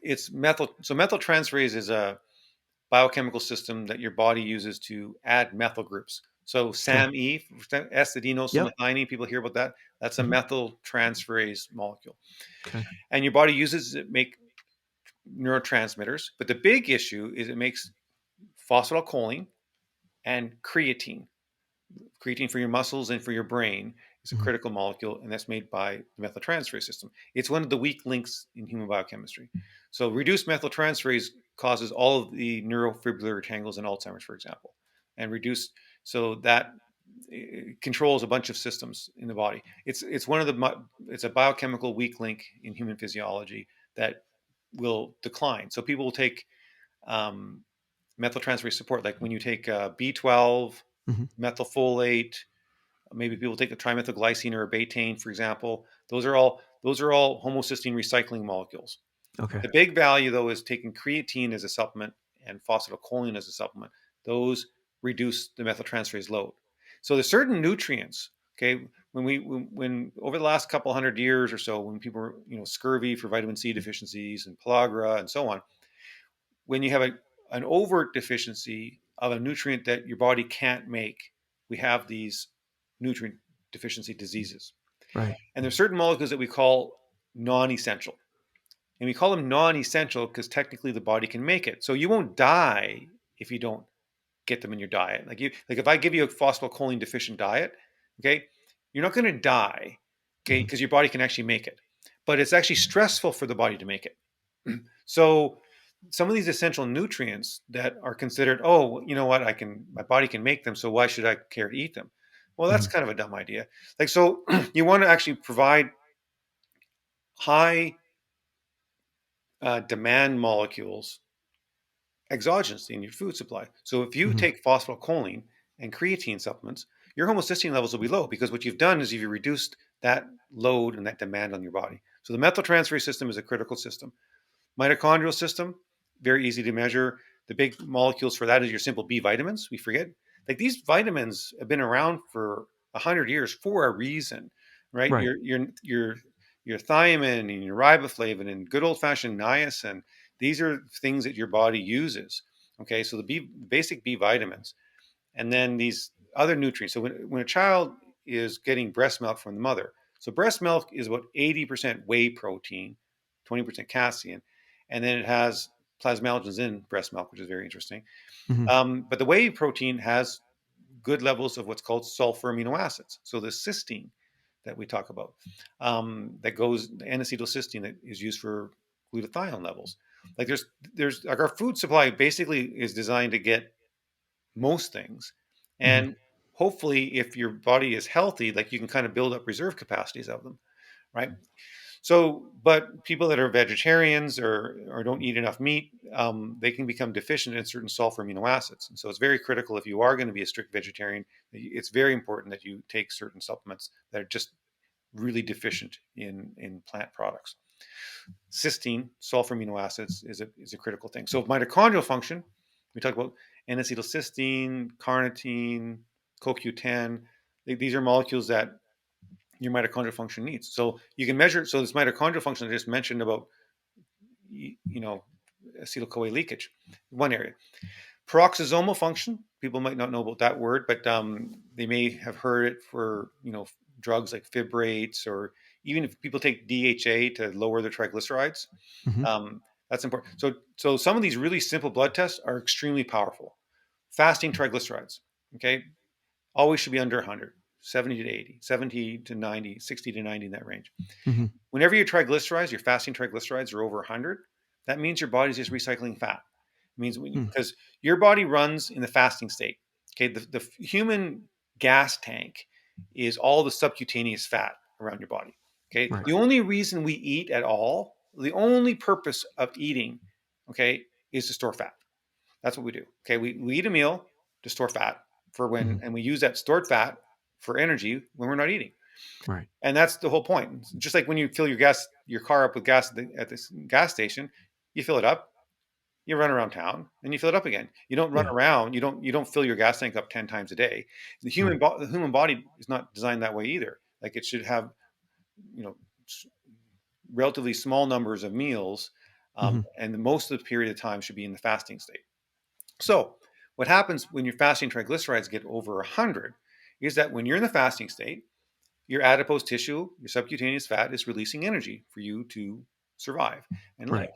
It's methyl. So methyltransferase is a biochemical system that your body uses to add methyl groups. So Okay. SAMe, Yep. S-adenosylmethionine, people hear about that. That's a Mhm. methyltransferase molecule. Okay. And your body uses it to make neurotransmitters. But the big issue is it makes phosphatidylcholine and creatine for your muscles and for your brain. It's a critical molecule, and that's made by the methyltransferase system. It's one of the weak links in human biochemistry. So reduced methyltransferase causes all of the neurofibrillary tangles in Alzheimer's, for example, and so that controls a bunch of systems in the body. It's a biochemical weak link in human physiology that will decline. So people will take um, methyltransferase support, like when you take B12, methylfolate. Maybe people take a trimethylglycine or a betaine, for example. Those are all homocysteine recycling molecules. Okay. The big value, though, is taking creatine as a supplement and phosphatidylcholine as a supplement. Those reduce the methyltransferase load. So there's certain nutrients. Okay, when over the last couple hundred years or so, when people were, scurvy for vitamin C deficiencies and pellagra and so on, when you have an overt deficiency of a nutrient that your body can't make, we have these nutrient deficiency diseases. Right. And there's certain molecules that we call non-essential. And we call them non-essential because technically the body can make it. So you won't die if you don't get them in your diet. Like if I give you a phosphatidylcholine deficient diet, okay, you're not going to die, okay, because your body can actually make it. But it's actually stressful for the body to make it. So some of these essential nutrients that are considered, oh, you know what, my body can make them, so why should I care to eat them? Well, that's kind of a dumb idea. Like, so you want to actually provide high demand molecules exogenously in your food supply. So if you take phosphatidylcholine and creatine supplements, your homocysteine levels will be low because what you've done is you've reduced that load and that demand on your body. So the methyltransferase system is a critical system. Mitochondrial system, very easy to measure. The big molecules for that is your simple B vitamins. We forget. Like, these vitamins have been around for 100 years for a reason, right? Right. Your thiamine and your riboflavin and good old fashioned niacin. These are things that your body uses. Okay, so the basic B vitamins, and then these other nutrients. So when a child is getting breast milk from the mother, so breast milk is about 80% whey protein, 20% casein, and then it has plasmalogens in breast milk, which is very interesting. But the whey protein has good levels of what's called sulfur amino acids. So the cysteine that we talk about, that goes N-acetylcysteine, that is used for glutathione levels. Like, there's like, our food supply basically is designed to get most things, and hopefully, if your body is healthy, like, you can kind of build up reserve capacities of them, right? So, but people that are vegetarians or don't eat enough meat, they can become deficient in certain sulfur amino acids. And so it's very critical, if you are going to be a strict vegetarian, it's very important that you take certain supplements that are just really deficient in plant products. Cysteine, sulfur amino acids, is a critical thing. So mitochondrial function, we talk about N-acetylcysteine, carnitine, CoQ10. These are molecules that your mitochondrial function needs. So you can measure. So this mitochondrial function I just mentioned about, acetyl-CoA leakage, one area. Peroxisomal function, people might not know about that word, but they may have heard it for, drugs like fibrates, or even if people take DHA to lower their triglycerides. That's important. So some of these really simple blood tests are extremely powerful. Fasting triglycerides, okay, always should be under 100, 70 to 80, 70 to 90, 60 to 90, in that range. Whenever your fasting triglycerides are over 100, that means your body's just recycling fat. It means, because your body runs in the fasting state. Okay, the human gas tank is all the subcutaneous fat around your body. Okay, Right. the only reason we eat at all, the only purpose of eating, okay, is to store fat. That's what we do. Okay, we eat a meal to store fat and we use that stored fat for energy when we're not eating. Right. And that's the whole point. Just like when you fill your car up with gas at this gas station, you fill it up, you run around town, and you fill it up again. You don't run Yeah. around. You don't fill your gas tank up 10 times a day. The human body is not designed that way either. Like, it should have, relatively small numbers of meals, and most of the period of time should be in the fasting state. So what happens when your fasting triglycerides get over 100 is that when you're in the fasting state, your adipose tissue, your subcutaneous fat, is releasing energy for you to survive and live. Right.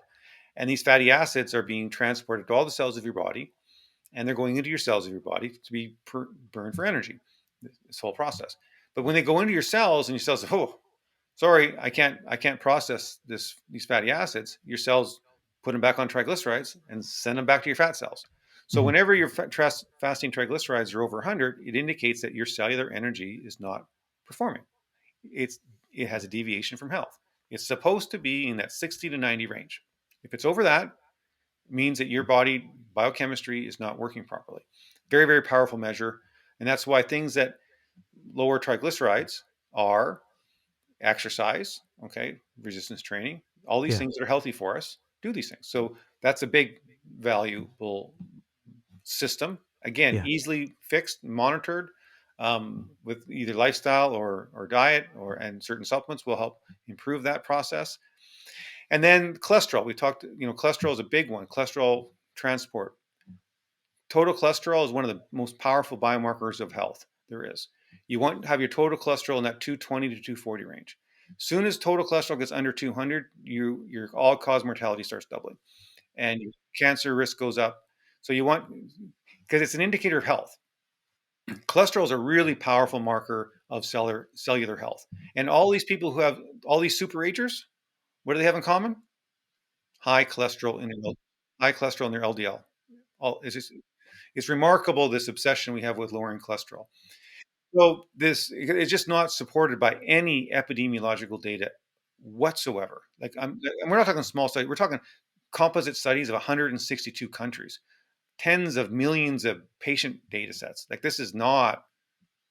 And these fatty acids are being transported to all the cells of your body, and they're going into your cells of your body to be burned for energy, this whole process. But when they go into your cells and your cells say, oh, sorry, I can't process these fatty acids, your cells put them back on triglycerides and send them back to your fat cells. So Mhm. whenever your fasting triglycerides are over 100, it indicates that your cellular energy is not performing. It has a deviation from health. It's supposed to be in that 60 to 90 range. If it's over that, it means that your body biochemistry is not working properly. Very, very powerful measure. And that's why things that lower triglycerides are exercise, okay, resistance training, all these Yeah. things that are healthy for us, do these things. So that's a big valuable system. Again, Yeah. easily fixed, monitored, with either lifestyle or diet, and certain supplements will help improve that process. And then cholesterol. We talked, cholesterol is a big one. Cholesterol transport. Total cholesterol is one of the most powerful biomarkers of health there is. You want to have your total cholesterol in that 220 to 240 range. As soon as total cholesterol gets under 200, your all-cause mortality starts doubling, and your cancer risk goes up. So you want, because it's an indicator of health. Cholesterol is a really powerful marker of cellular health. And all these people who have all these super agers, what do they have in common? High cholesterol in their high cholesterol in their LDL. It's remarkable, this obsession we have with lowering cholesterol. So this is just not supported by any epidemiological data whatsoever. And we're not talking small studies. We're talking composite studies of 162 countries, tens of millions of patient data sets. Like, this is not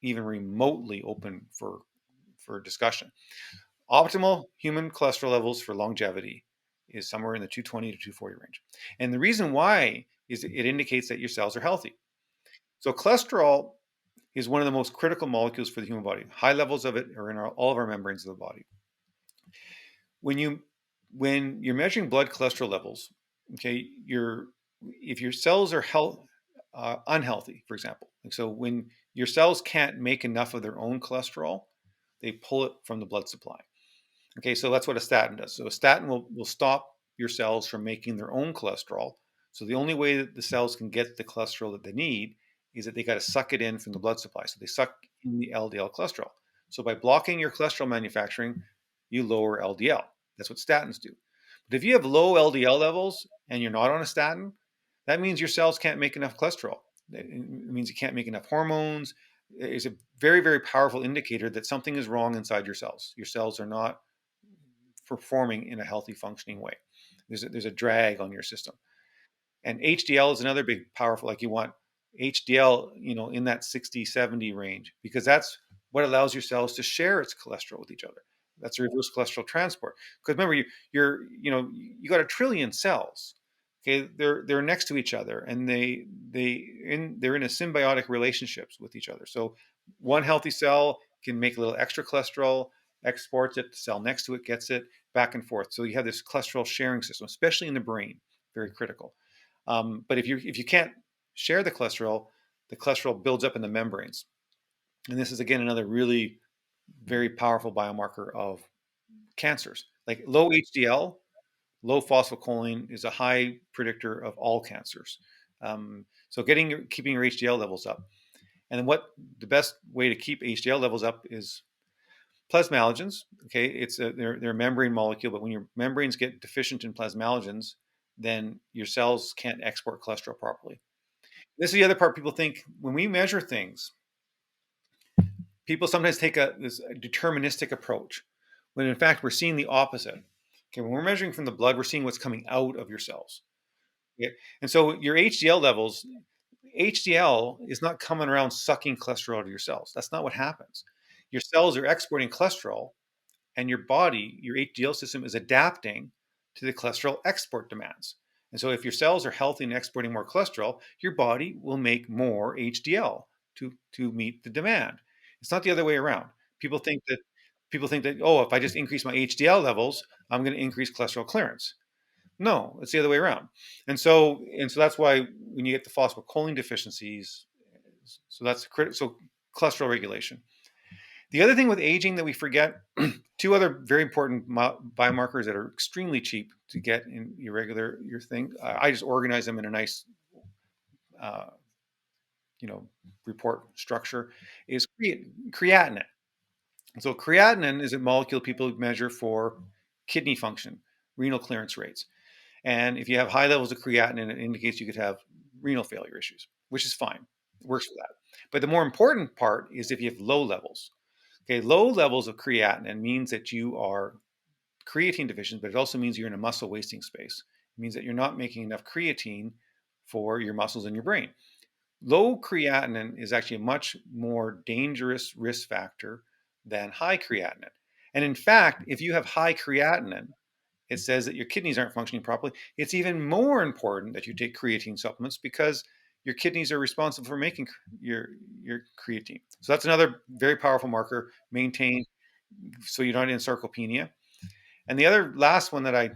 even remotely open for discussion. Optimal human cholesterol levels for longevity is somewhere in the 220 to 240 range. And the reason why is it indicates that your cells are healthy. So cholesterol is one of the most critical molecules for the human body. High levels of it are in all of our membranes of the body. When you're measuring blood cholesterol levels, okay, if your cells are unhealthy, for example, like, so when your cells can't make enough of their own cholesterol, they pull it from the blood supply. Okay, so that's what a statin does. So a statin will stop your cells from making their own cholesterol. So the only way that the cells can get the cholesterol that they need is that they got to suck it in from the blood supply. So they suck in the LDL cholesterol. So by blocking your cholesterol manufacturing, you lower LDL. That's what statins do. But if you have low LDL levels and you're not on a statin, that means your cells can't make enough cholesterol. It means you can't make enough hormones. It's a very, very powerful indicator that something is wrong inside your cells. Your cells are not performing in a healthy, functioning way. There's a drag on your system. And HDL is another big powerful, like, you want HDL, in that 60, 70 range, because that's what allows your cells to share its cholesterol with each other. That's reverse cholesterol transport. Because remember, you got a trillion cells. Okay, they're next to each other, and they're in a symbiotic relationships with each other. So one healthy cell can make a little extra cholesterol, exports it, the cell next to it gets it, back and forth. So you have this cholesterol sharing system, especially in the brain, very critical. But if you can't share the cholesterol builds up in the membranes, and this is again another really very powerful biomarker of cancers. Like, low HDL, low phosphocholine is a high predictor of all cancers. So keeping your HDL levels up, and what the best way to keep HDL levels up is plasmalogens. Okay, they're a membrane molecule, but when your membranes get deficient in plasmalogens, then your cells can't export cholesterol properly. This is the other part. People think when we measure things, people sometimes take this deterministic approach, when in fact we're seeing the opposite. Okay, when we're measuring from the blood, we're seeing what's coming out of your cells. Okay? And so your HDL levels, HDL is not coming around sucking cholesterol out of your cells. That's not what happens. Your cells are exporting cholesterol, and your body, your HDL system, is adapting to the cholesterol export demands. And so if your cells are healthy and exporting more cholesterol, your body will make more HDL to meet the demand. It's not the other way around. People think that, oh, if I just increase my HDL levels, I'm going to increase cholesterol clearance. No, it's the other way around. And so that's why when you get the phosphocholine deficiencies, so that's critical. So cholesterol regulation. The other thing with aging that we forget, two other very important biomarkers that are extremely cheap to get in your thing. I just organize them in a nice, uh, report structure. Is creatinine. So creatinine is a molecule people measure for kidney function, renal clearance rates. And if you have high levels of creatinine, it indicates you could have renal failure issues, which is fine. It works for that. But the more important part is if you have low levels. Okay, low levels of creatinine means that you are creatine deficient, but it also means you're in a muscle wasting space. It means that you're not making enough creatine for your muscles and your brain. Low creatinine is actually a much more dangerous risk factor than high creatinine. And in fact, if you have high creatinine, it says that your kidneys aren't functioning properly. It's even more important that you take creatine supplements because your kidneys are responsible for making your creatine. So that's another very powerful marker. Maintain so you're not in sarcopenia. And the other last one that I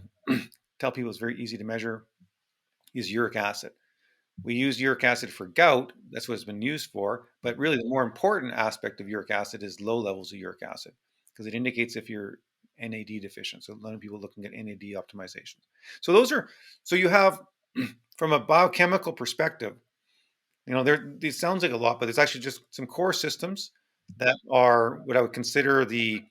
tell people is very easy to measure is uric acid. We use uric acid for gout. That's what it's been used for. But really, the more important aspect of uric acid is low levels of uric acid because it indicates if you're NAD deficient. So a lot of people looking at NAD optimization. So you have, from a biochemical perspective, this sounds like a lot, but it's actually just some core systems that are what I would consider the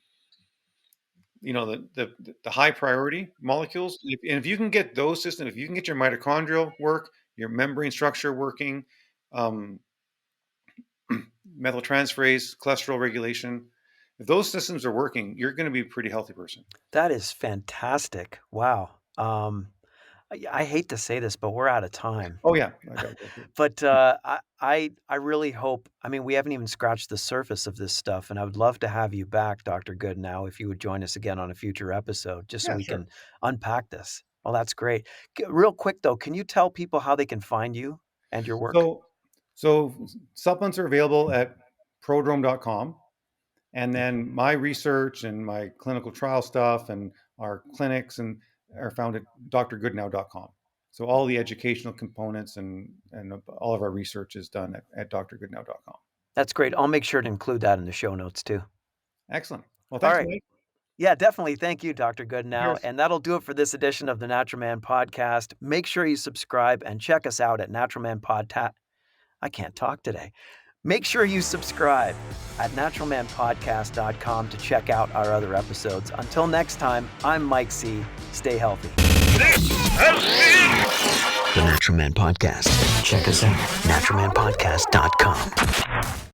high priority molecules. And if you can get those systems, if you can get your mitochondrial work, your membrane structure working, methyltransferase, cholesterol regulation, if those systems are working, you're going to be a pretty healthy person. That is fantastic. Wow. I hate to say this, but we're out of time. Oh yeah, I gotta go too. But I really hope. I mean, we haven't even scratched the surface of this stuff, and I would love to have you back, Dr. Goodenowe, if you would join us again on a future episode, just so Yeah, we sure. can unpack this. Well, that's great. Real quick though, can you tell people how they can find you and your work? So supplements are available at prodrome.com. And then my research and my clinical trial stuff and our clinics are found at drgoodenowe.com. So all the educational components and all of our research is done at drgoodenowe.com. That's great. I'll make sure to include that in the show notes too. Excellent. Well, All thanks, right. Mike. Yeah, definitely. Thank you, Dr. Goodenowe. Cheers. And that'll do it for this edition of the Natural Man Podcast. Make sure you subscribe and check us out at Natural Man Podcast. I can't talk today. Make sure you subscribe at naturalmanpodcast.com to check out our other episodes. Until next time, I'm Mike C. Stay healthy. The Natural Man Podcast. Check us out, naturalmanpodcast.com.